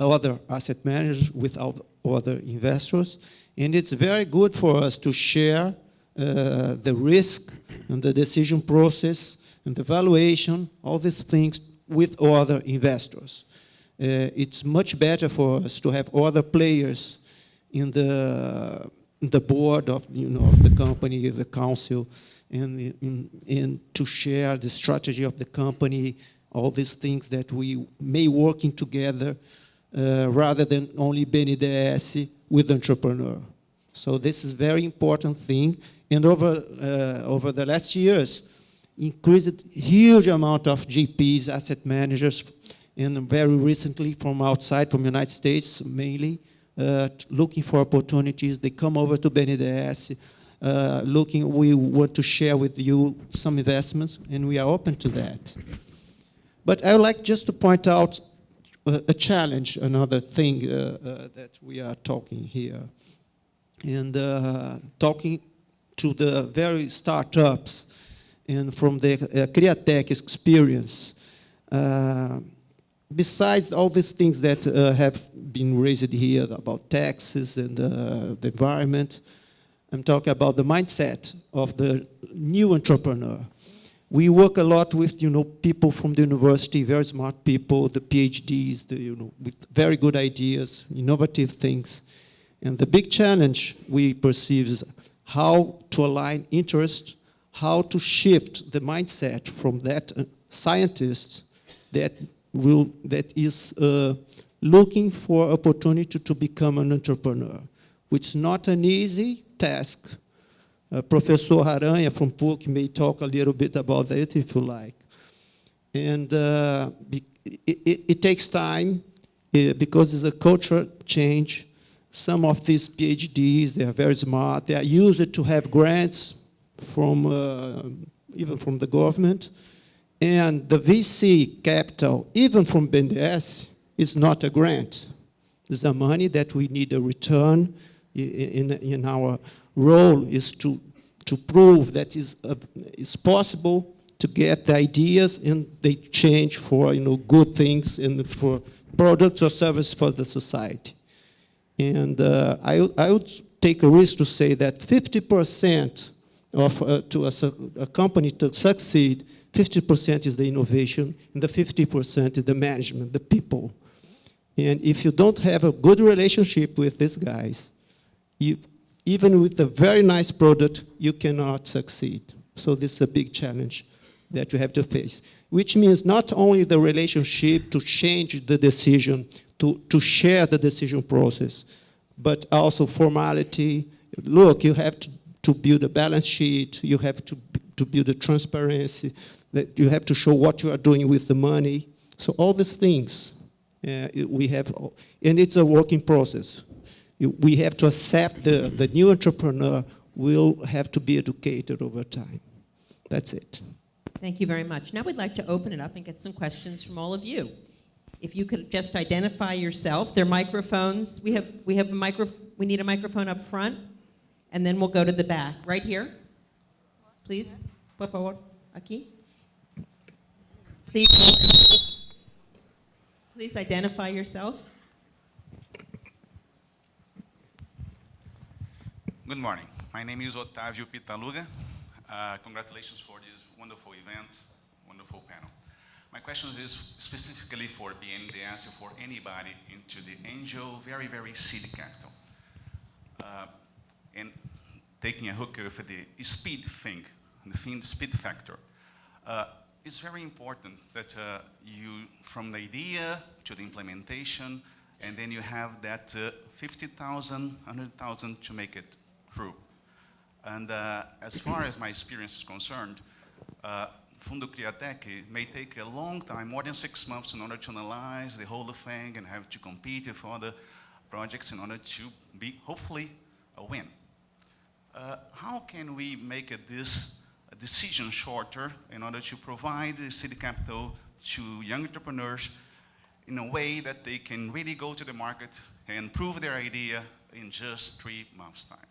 other asset managers, with other investors. And it's very good for us to share the risk and the decision process and the valuation, all these things with other investors. It's much better for us to have other players in the board of, of the company, the council, and to share the strategy of the company, all these things that we may working together rather than only BNDES with entrepreneur. So this is a very important thing. And over the last years, increased huge amount of GPs, asset managers, and very recently from outside, from the United States mainly, looking for opportunities. They come over to BNDES, we want to share with you some investments, and we are open to that. But I would like just to point out a challenge, another thing that we are talking here. And talking to the very startups, and from the Criatec experience, besides all these things that have been raised here about taxes and the environment, I'm talking about the mindset of the new entrepreneur. We work a lot with people from the university, very smart people, the PhDs, with very good ideas, innovative things. And the big challenge we perceive is how to align interest, how to shift the mindset from that scientist that is looking for opportunity to become an entrepreneur, which is not an easy task. Professor Aranha from PUC may talk a little bit about that if you like. And it takes time because it's a culture change. Some of these PhDs, they are very smart. They are used to have grants from even from the government. And the VC capital, even from BNDES, is not a grant. It's a money that we need a return. In our role is to prove that it's possible to get the ideas and they change for good things and for products or service for the society. And I would take a risk to say that 50% of to a company to succeed, 50% is the innovation, and the 50% is the management, the people. And if you don't have a good relationship with these guys, even with a very nice product, you cannot succeed. So this is a big challenge that you have to face, which means not only the relationship to change the decision, to share the decision process, but also formality. Look, you have to build a balance sheet, you have to build a transparency, that you have to show what you are doing with the money. So all these things we have, and it's a working process. We have to accept the new entrepreneur will have to be educated over time. That's it. Thank you very much. Now we'd like to open it up and get some questions from all of you. If you could just identify yourself. There are microphones. We need a microphone up front, and then we'll go to the back. Right here, please. Por favor, aquí. Please identify yourself. Good morning. My name is Otávio Pitaluga. Congratulations for this wonderful event, wonderful panel. My question is specifically for BNDES, for anybody into the angel, very, very seed capital. And taking a hook for the speed thing, the speed factor. It's very important that you, from the idea to the implementation, and then you have that 50,000, 100,000 to make it through. And as far as my experience is concerned, Fundo Criatec may take a long time, more than 6 months, in order to analyze the whole thing and have to compete with other projects in order to be hopefully a win. How can we make this decision shorter in order to provide the seed capital to young entrepreneurs in a way that they can really go to the market and prove their idea in just 3 months' time,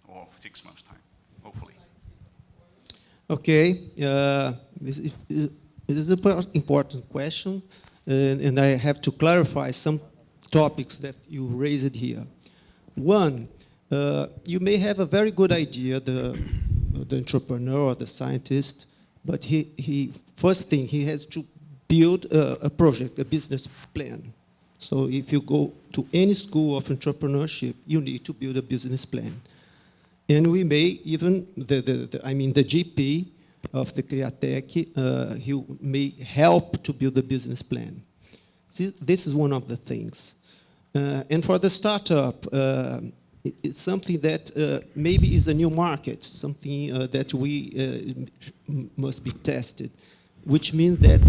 or 6 months' time, hopefully? Okay, this is an important question, and I have to clarify some topics that you raised here. One, you may have a very good idea, the entrepreneur or the scientist, but first thing, he has to build a project, a business plan. So if you go to any school of entrepreneurship, you need to build a business plan. And we may even, the GP of the Criatec, he may help to build a business plan. This is one of the things. And for the startup, it's something that maybe is a new market, something that we must be tested, which means that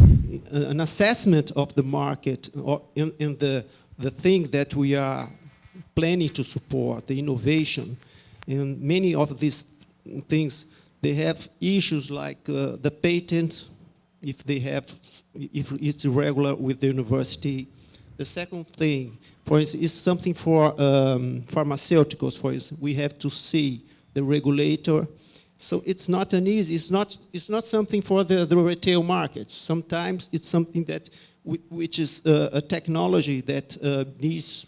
an assessment of the market or in the thing that we are planning to support, the innovation, and many of these things, they have issues like the patent, if it's irregular with the university. The second thing, for instance, is something for pharmaceuticals. For instance, we have to see the regulator. So it's not an easy. It's not something for the retail market. Sometimes it's something that which is a technology that needs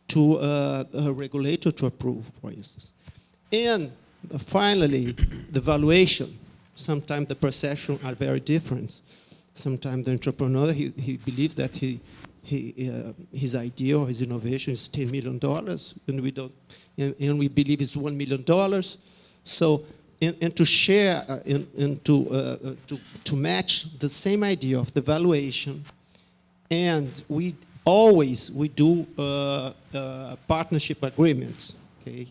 to a regulator to approve, for instance. And finally, the valuation. Sometimes the perception are very different. Sometimes the entrepreneur he believes that his idea or his innovation is $10 million, and we don't, and we believe it's $1 million. So, and to share and to match the same idea of the valuation, and we do partnership agreements, okay,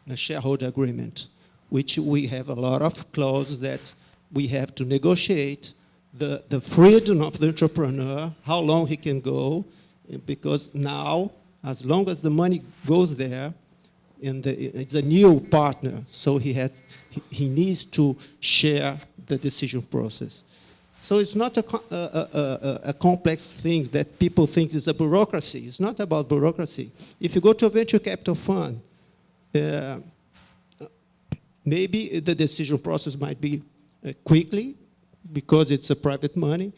a shareholder agreement, which we have a lot of clauses that we have to negotiate. The freedom of the entrepreneur, how long he can go, because now, as long as the money goes there, and it's a new partner, so he needs to share the decision process. So it's not a complex thing that people think is a bureaucracy. It's not about bureaucracy. If you go to a venture capital fund, maybe the decision process might be quickly, because it's a private money,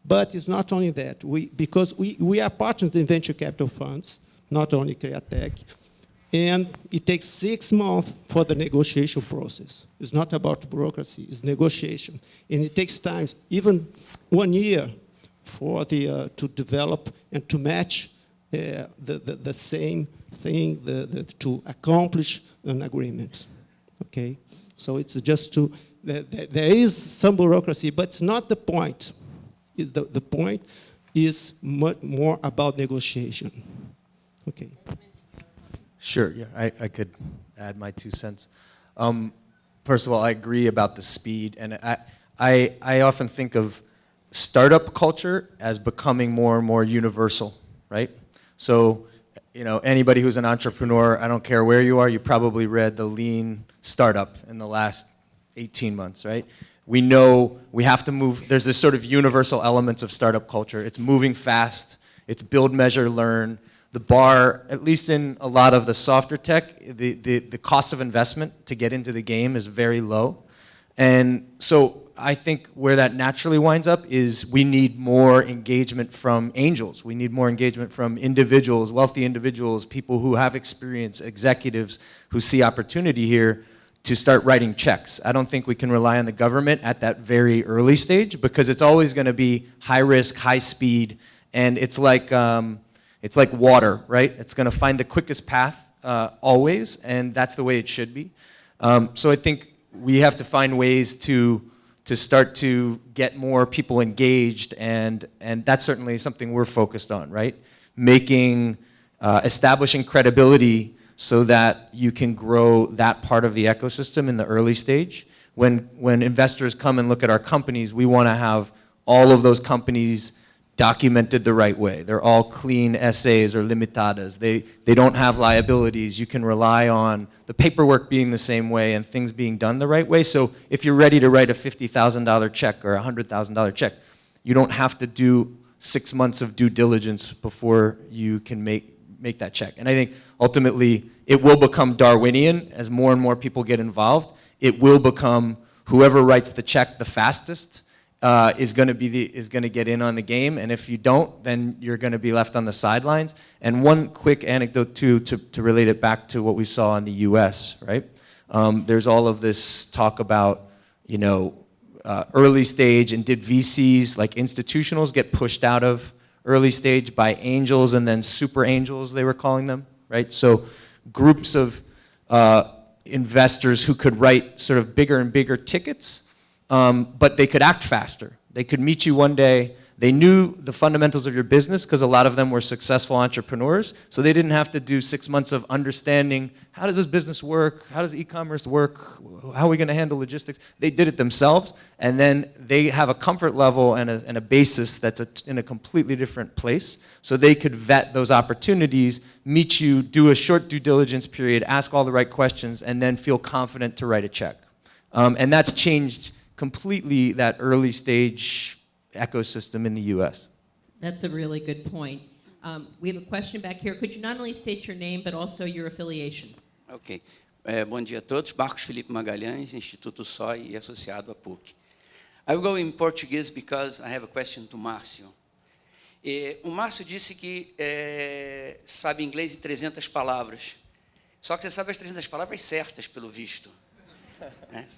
but it's not only that. Because we are partners in venture capital funds, not only Criatec, and it takes 6 months for the negotiation process. It's not about bureaucracy, it's negotiation. And it takes time, even 1 year, for to develop and to match the same thing, to accomplish an agreement, okay? So it's just there is some bureaucracy, but it's not the point. The point is much more about negotiation. Okay. Sure, yeah, I could add my 2 cents. First of all, I agree about the speed, and I often think of startup culture as becoming more and more universal, right? So, anybody who's an entrepreneur, I don't care where you are, you probably read the Lean Startup in the last 18 months, right? We know we have to move. There's this sort of universal elements of startup culture. It's moving fast. It's build, measure, learn. The bar, at least in a lot of the softer tech, the cost of investment to get into the game is very low. And so I think where that naturally winds up is we need more engagement from angels. We need more engagement from individuals, wealthy individuals, people who have experience, executives who see opportunity here to start writing checks. I don't think we can rely on the government at that very early stage, because it's always going to be high risk, high speed, and it's like water, right? It's going to find the quickest path always, and that's the way it should be. So I think we have to find ways to start to get more people engaged, and that's certainly something we're focused on, right? Establishing credibility so that you can grow that part of the ecosystem in the early stage. When investors come and look at our companies, we want to have all of those companies documented the right way. They're all clean essays or limitadas. They don't have liabilities. You can rely on the paperwork being the same way and things being done the right way. So if you're ready to write a $50,000 check or a $100,000 check, you don't have to do 6 months of due diligence before you can make that check. And I think ultimately it will become Darwinian as more and more people get involved. It will become whoever writes the check the fastest is going to get in on the game, and if you don't, then you're going to be left on the sidelines. And one quick anecdote too, to relate it back to what we saw in the U.S. Right? There's all of this talk about, you know, early stage, and did VCs like institutionals get pushed out of early stage by angels and then super angels, they were calling them, right? So groups of investors who could write sort of bigger and bigger tickets, but they could act faster. They could meet you one day. They knew the fundamentals of your business because a lot of them were successful entrepreneurs, so they didn't have to do 6 months of understanding how does this business work, how does e-commerce work, how are we going to handle logistics. They did it themselves, and then they have a comfort level and a basis that's in a completely different place, so they could vet those opportunities, meet you, do a short due diligence period, ask all the right questions, and then feel confident to write a check. And that's changed completely that early stage ecosystem in the U.S. That's a really good point. We have a question back here. Could you not only state your name, but also your affiliation? Ok. Bom dia a todos. Marcos Felipe Magalhães, Instituto SOI e associado à PUC. I will go in Portuguese because I have a question to Márcio. O Márcio disse que sabe inglês em 300 palavras. Só que você sabe as 300 palavras certas, pelo visto.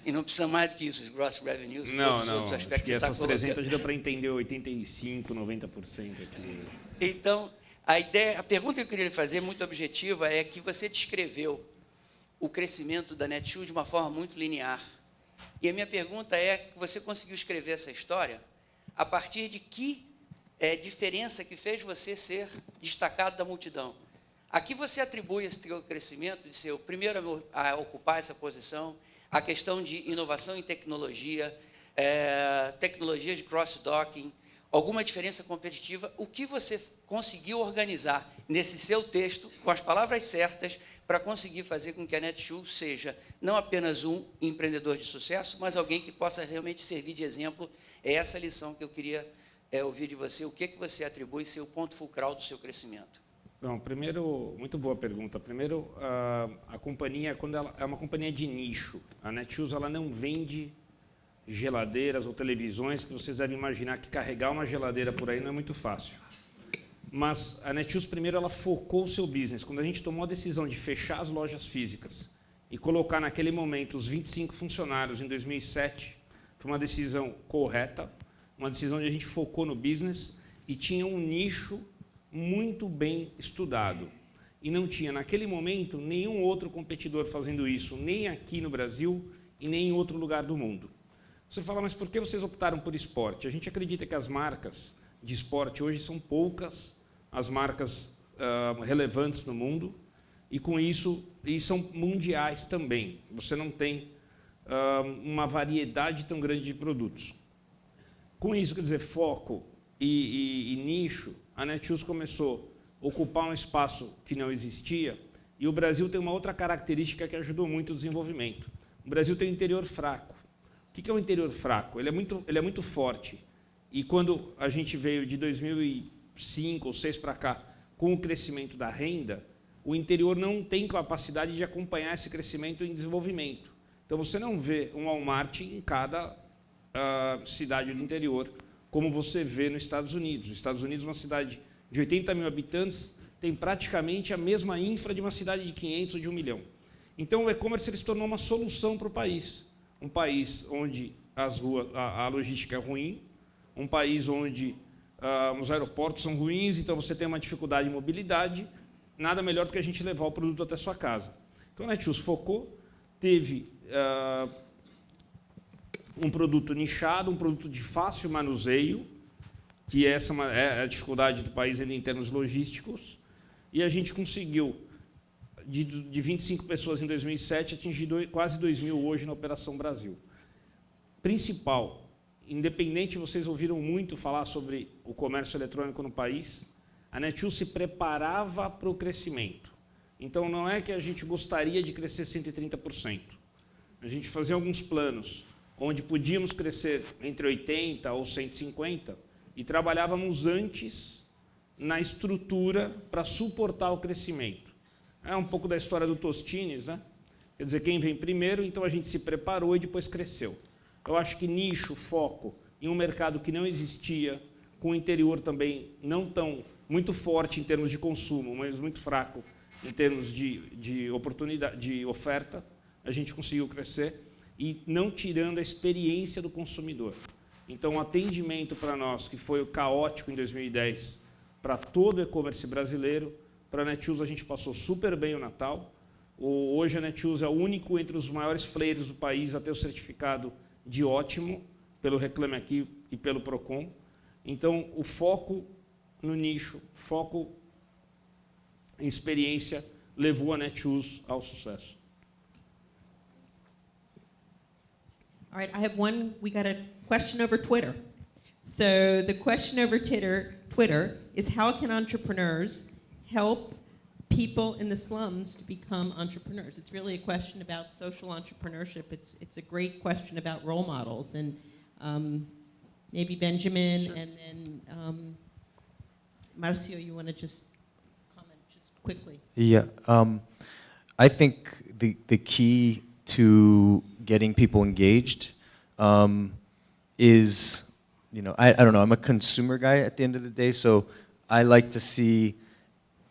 E não precisa mais do que isso, os gross revenues, todos os outros aspectos que você está colocando. Essas 300 deu para entender 85, 90% aqui. Então, a pergunta que eu queria lhe fazer, muito objetiva, é que você descreveu o crescimento da Netshoes de uma forma muito linear. E a minha pergunta é que você conseguiu escrever essa história a partir de que diferença que fez você ser destacado da multidão? A que você atribui esse seu crescimento de ser o primeiro a ocupar essa posição? A questão de inovação em tecnologia, tecnologias de cross-docking, alguma diferença competitiva, o que você conseguiu organizar nesse seu texto, com as palavras certas, para conseguir fazer com que a Netshoes seja não apenas um empreendedor de sucesso, mas alguém que possa realmente servir de exemplo? É essa lição que eu queria ouvir de você. O que você atribui ser o ponto fulcral do seu crescimento? Não, primeiro, muito boa pergunta. Primeiro, a companhia, quando ela é uma companhia de nicho, a Netshoes ela não vende geladeiras ou televisões, que vocês devem imaginar que carregar uma geladeira por aí não é muito fácil. Mas a Netshoes, primeiro, ela focou o seu business. Quando a gente tomou a decisão de fechar as lojas físicas e colocar naquele momento os 25 funcionários em 2007, foi uma decisão correta, uma decisão onde a gente focou no business e tinha um nicho muito bem estudado. E não tinha, naquele momento, nenhum outro competidor fazendo isso, nem aqui no Brasil e nem em outro lugar do mundo. Você fala, mas por que vocês optaram por esporte? A gente acredita que as marcas de esporte hoje são poucas, as marcas relevantes no mundo, e com isso, e são mundiais também. Você não tem uma variedade tão grande de produtos. Com isso, quer dizer, foco e nicho, a Netshoes começou a ocupar um espaço que não existia, e o Brasil tem uma outra característica que ajudou muito o desenvolvimento. O Brasil tem um interior fraco. O que é um interior fraco? Ele é muito forte. E quando a gente veio de 2005 ou 2006 para cá, com o crescimento da renda, o interior não tem capacidade de acompanhar esse crescimento em desenvolvimento. Então, você não vê um Walmart em cada cidade do interior, como você vê nos Estados Unidos. Os Estados Unidos, uma cidade de 80 mil habitantes, tem praticamente a mesma infra de uma cidade de 500 ou de 1 milhão. Então, o e-commerce se tornou uma solução para o país. Um país onde a logística é ruim, um país onde os aeroportos são ruins, então você tem uma dificuldade de mobilidade, nada melhor do que a gente levar o produto até a sua casa. Então, a Netshoes focou, teve um produto nichado, um produto de fácil manuseio, que essa é a dificuldade do país em termos logísticos, e a gente conseguiu, de 25 pessoas em 2007, atingir quase 2.000 hoje na Operação Brasil. Principal, independente, vocês ouviram muito falar sobre o comércio eletrônico no país, a Netshoes se preparava para o crescimento. Então, não é que a gente gostaria de crescer 130%. A gente fazia alguns planos onde podíamos crescer entre 80% ou 150% e trabalhávamos antes na estrutura para suportar o crescimento. É um pouco da história do Tostines, né? Quer dizer, quem vem primeiro, então a gente se preparou e depois cresceu. Eu acho que nicho, foco em um mercado que não existia, com o interior também não tão muito forte em termos de consumo, mas muito fraco em termos de oportunidade, de oferta, a gente conseguiu crescer e não tirando a experiência do consumidor. Então, o atendimento para nós, que foi caótico em 2010, para todo o e-commerce brasileiro, para a Netshoes a gente passou super bem o Natal. Hoje a Netshoes é o único entre os maiores players do país a ter o certificado de ótimo, pelo Reclame Aqui e pelo Procon. Então, o foco no nicho, foco em experiência, levou a Netshoes ao sucesso. All right, I have one. We got a question over Twitter. So the question over Twitter is, how can entrepreneurs help people in the slums to become entrepreneurs? It's really a question about social entrepreneurship. It's a great question about role models. And maybe Benjamin, sure. And then Marcio, you want to just comment just quickly? Yeah, I think the key to getting people engaged is, I don't know, I'm a consumer guy at the end of the day, so I like to see,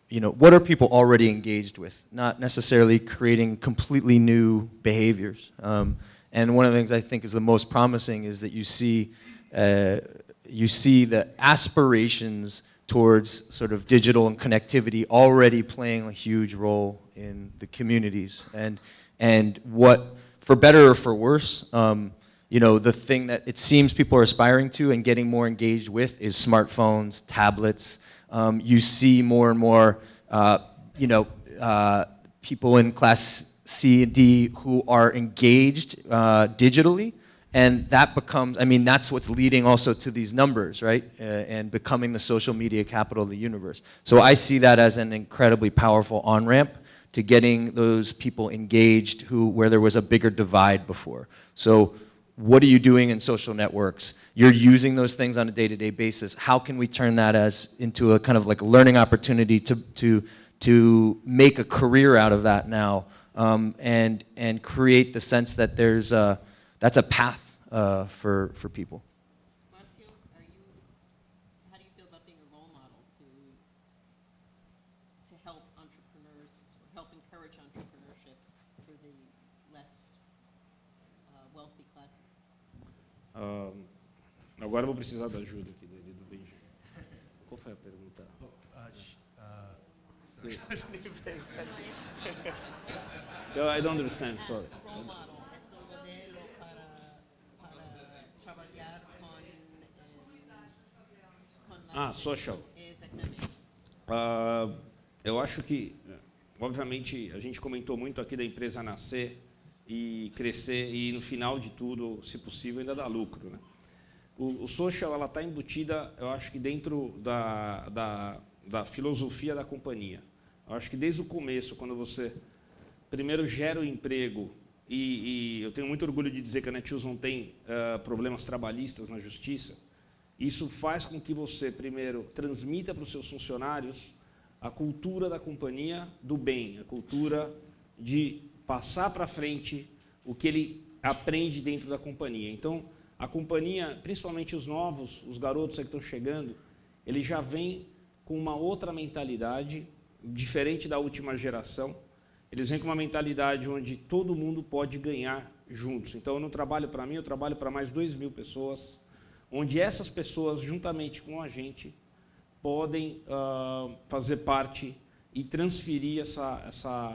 what are people already engaged with, not necessarily creating completely new behaviors. And one of the things I think is the most promising is that you see the aspirations towards sort of digital and connectivity already playing a huge role in the communities. And what, for better or for worse, the thing that it seems people are aspiring to and getting more engaged with is smartphones, tablets. You see more and more, people in class C and D who are engaged digitally, and that becomes, that's what's leading also to these numbers, right? And becoming the social media capital of the universe. So I see that as an incredibly powerful on-ramp to getting those people engaged where there was a bigger divide before. So what are you doing in social networks? You're using those things on a day-to-day basis. How can we turn that into a kind of like a learning opportunity to make a career out of that now, and create the sense that that's a path for people. Marcio, how do you feel about being a role model to help entrepreneurs, or help encourage entrepreneurship for the less wealthy classes? Agora eu vou precisar da ajuda aqui do Benjamin. Qual foi a pergunta? I don't understand, sorry. Role model, es un modelo para trabalhar con Social. Exatamente. Eu acho que, obviamente, a gente comentou muito aqui da empresa nascer e crescer e, no final de tudo, se possível, ainda dar lucro, né? O social, ela está embutida, eu acho que dentro da filosofia da companhia. Eu acho que desde o começo, quando você primeiro gera o emprego, e eu tenho muito orgulho de dizer que a Netshoes não tem problemas trabalhistas na justiça, isso faz com que você, primeiro, transmita para os seus funcionários a cultura da companhia do bem, a cultura de passar para frente o que ele aprende dentro da companhia. Então, a companhia, principalmente os novos, os garotos que estão chegando, eles já vêm com uma outra mentalidade, diferente da última geração. Eles vêm com uma mentalidade onde todo mundo pode ganhar juntos. Então, eu não trabalho para mim, eu trabalho para mais 2.000 pessoas, onde essas pessoas, juntamente com a gente, podem fazer parte e transferir essa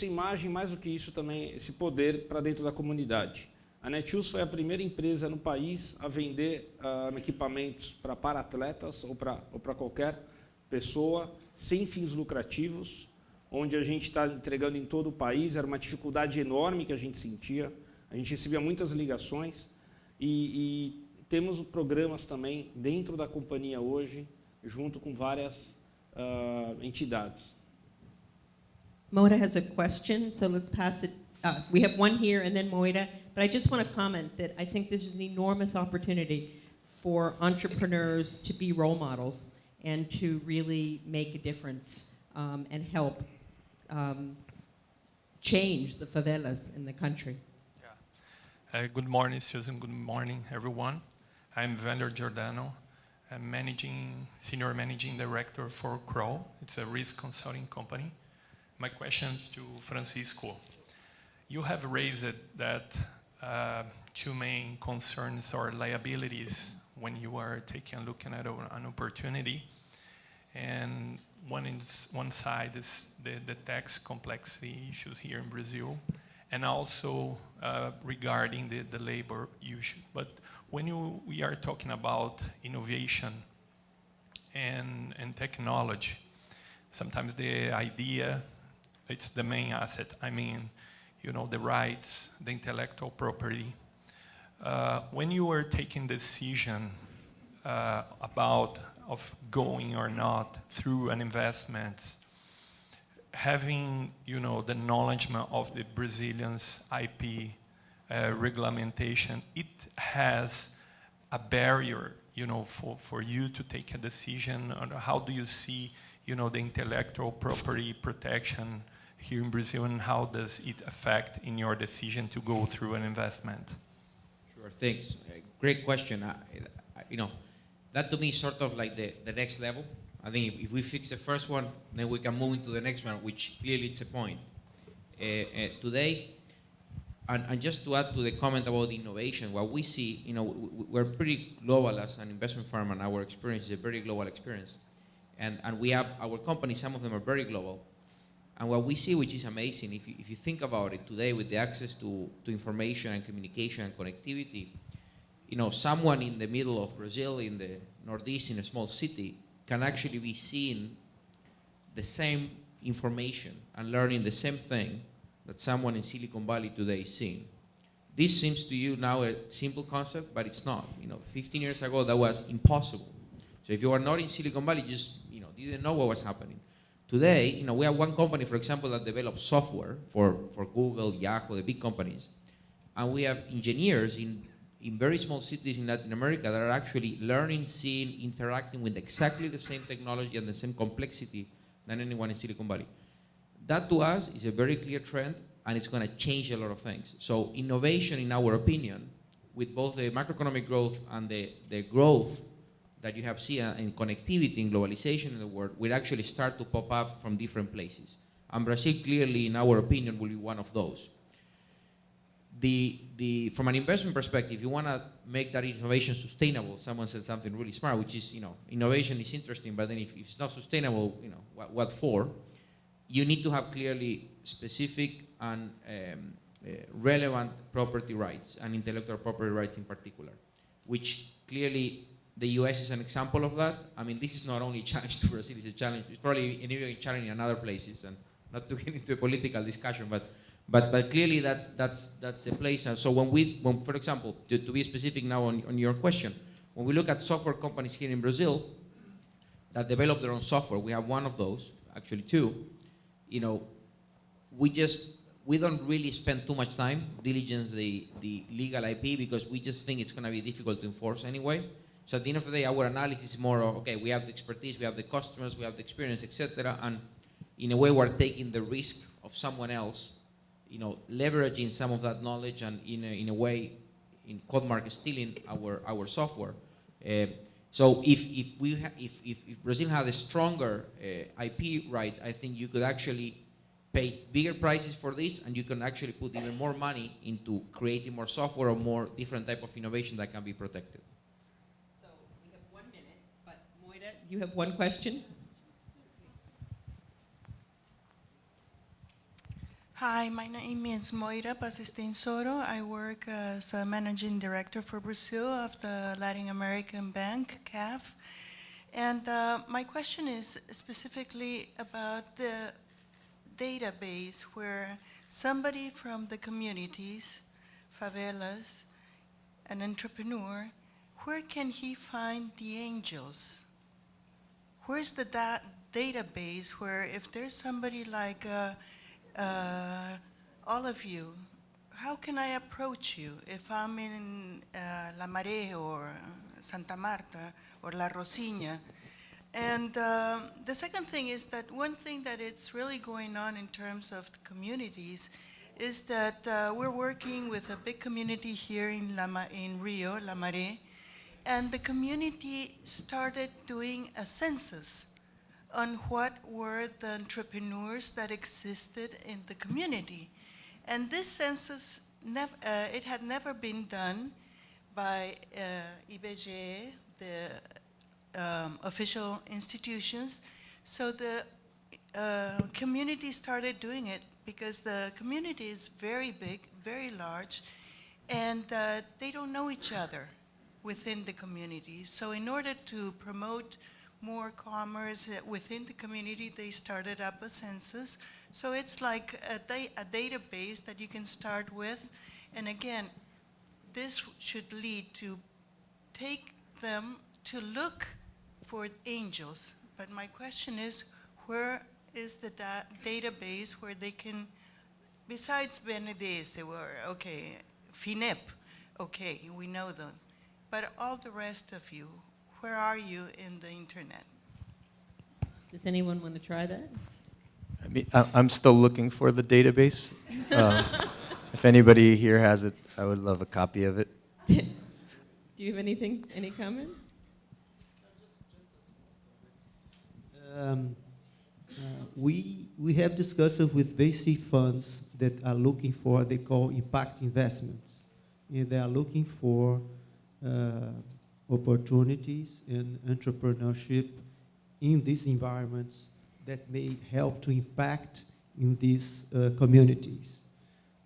imagem, mais do que isso também, esse poder para dentro da comunidade. A Netshoes foi a primeira empresa no país a vender equipamentos para atletas ou para qualquer pessoa, sem fins lucrativos, onde a gente está entregando em todo o país. Era uma dificuldade enorme que a gente sentia. A gente recebia muitas ligações. E temos programas também dentro da companhia hoje, junto com várias entidades. Moira has a question, so let's pass it. We have one here and then Moira, but I just want to comment that I think this is an enormous opportunity for entrepreneurs to be role models and to really make a difference and help change the favelas in the country. Good morning, Susan. Good morning, everyone. I'm Vander Giordano. I'm senior managing director for Crow. It's a risk consulting company. My question is to Francisco. You have raised that two main concerns or liabilities when you are taking a look at an opportunity. And one side is the tax complexity issues here in Brazil, and also regarding the labor issue. But when we are talking about innovation and technology, sometimes the idea, it's the main asset. I mean, the rights, the intellectual property. When you are taking decision about of going or not through an investment, having the knowledge of the Brazilians IP regulation, it has a barrier for you to take a decision on how do you see the intellectual property protection here in Brazil, and how does it affect in your decision to go through an investment? Sure, thanks. Great question. That to me is sort of like the next level. I think if we fix the first one, then we can move into the next one, which clearly it's a point. Today, and just to add to the comment about innovation, what we see, we're pretty global as an investment firm, and our experience is a very global experience. And we have our companies, some of them are very global. And what we see, which is amazing, if you think about it today with the access to information and communication and connectivity, someone in the middle of Brazil, in the Northeast, in a small city, can actually be seeing the same information and learning the same thing that someone in Silicon Valley today is seeing. This seems to you now a simple concept, but it's not. 15 years ago, that was impossible. So if you are not in Silicon Valley, you just didn't know what was happening. Today, we have one company, for example, that develops software for Google, Yahoo, the big companies. And we have engineers in very small cities in Latin America that are actually learning, seeing, interacting with exactly the same technology and the same complexity than anyone in Silicon Valley. That to us is a very clear trend, and it's going to change a lot of things. So innovation, in our opinion, with both the macroeconomic growth and the growth that you have seen in connectivity and globalization in the world, will actually start to pop up from different places. And Brazil clearly, in our opinion, will be one of those. From an investment perspective, you want to make that innovation sustainable. Someone said something really smart, which is, innovation is interesting, but then if it's not sustainable, what for? You need to have clearly specific and relevant property rights, and intellectual property rights in particular, which clearly the US is an example of that. I mean, this is not only a challenge to Brazil, it's a challenge, it's probably an even challenge in other places, and not to get into a political discussion, but clearly that's the place. And so when for example, to be specific now on your question, when we look at software companies here in Brazil that develop their own software, we have one of those, actually two, we don't really spend too much time diligence the legal IP, because we just think it's going to be difficult to enforce anyway. So at the end of the day, our analysis is more of, okay, we have the expertise, we have the customers, we have the experience, etc. And in a way, we're taking the risk of someone else, leveraging some of that knowledge, and in a way, in code market, stealing our software. So if Brazil had a stronger IP right, I think you could actually pay bigger prices for this, and you can actually put even more money into creating more software or more different type of innovation that can be protected. So we have 1 minute, but Moira, you have one question? Hi, my name is Moira Pasestensoro. I work as a managing director for Brazil of the Latin American Bank, CAF. And my question is specifically about the database where somebody from the communities, favelas, an entrepreneur, where can he find the angels? Where's the database where if there's somebody like all of you, how can I approach you if I'm in La Mare or Santa Marta or La Rosina? And the second thing is that one thing that it's really going on in terms of the communities is that we're working with a big community here in Rio, La Mare, and the community started doing a census on what were the entrepreneurs that existed in the community. And this census, it had never been done by IBGE, the official institutions. So the community started doing it because the community is very big, very large, and they don't know each other within the community. So in order to promote more commerce within the community, they started up a census. So it's like a database that you can start with. And again, this should lead to take them to look for angels. But my question is, where is the database where they can, besides BNDES, okay, FINEP, okay, we know them. But all the rest of you, where are you in the internet? Does anyone want to try that? I mean, I'm still looking for the database. If anybody here has it, I would love a copy of it. Do you have anything, any comment? We have discussed it with VC funds that are looking for, they call impact investments. And they are looking for opportunities and entrepreneurship in these environments that may help to impact in these communities.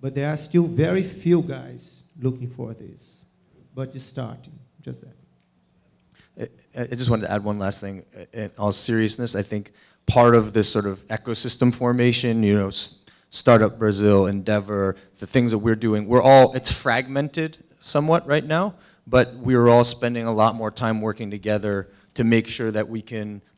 But there are still very few guys looking for this, but it's starting, just that. I just wanted to add one last thing. In all seriousness, I think part of this sort of ecosystem formation, you know, Startup Brazil, Endeavor, the things that we're doing, it's fragmented somewhat right now, but we're all spending a lot more time working together to make sure that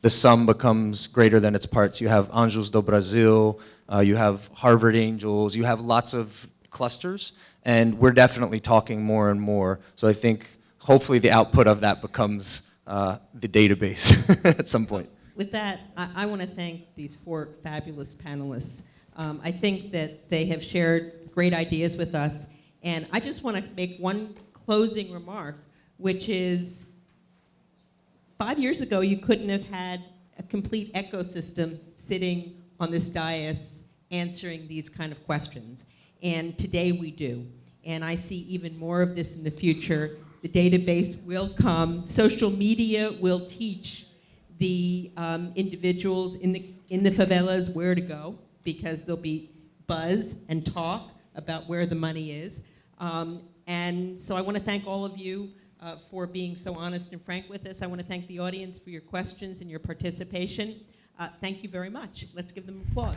the sum becomes greater than its parts. You have Anjos do Brasil, you have Harvard Angels, you have lots of clusters, and we're definitely talking more and more. So I think hopefully the output of that becomes the database at some point. With that, I want to thank these 4 fabulous panelists. I think that they have shared great ideas with us, and I just want to make one closing remark, which is 5 years ago, you couldn't have had a complete ecosystem sitting on this dais answering these kind of questions. And today we do. And I see even more of this in the future. The database will come. Social media will teach the individuals in the favelas where to go, because there'll be buzz and talk about where the money is. And so I want to thank all of you for being so honest and frank with us. I want to thank the audience for your questions and your participation. Thank you very much. Let's give them applause.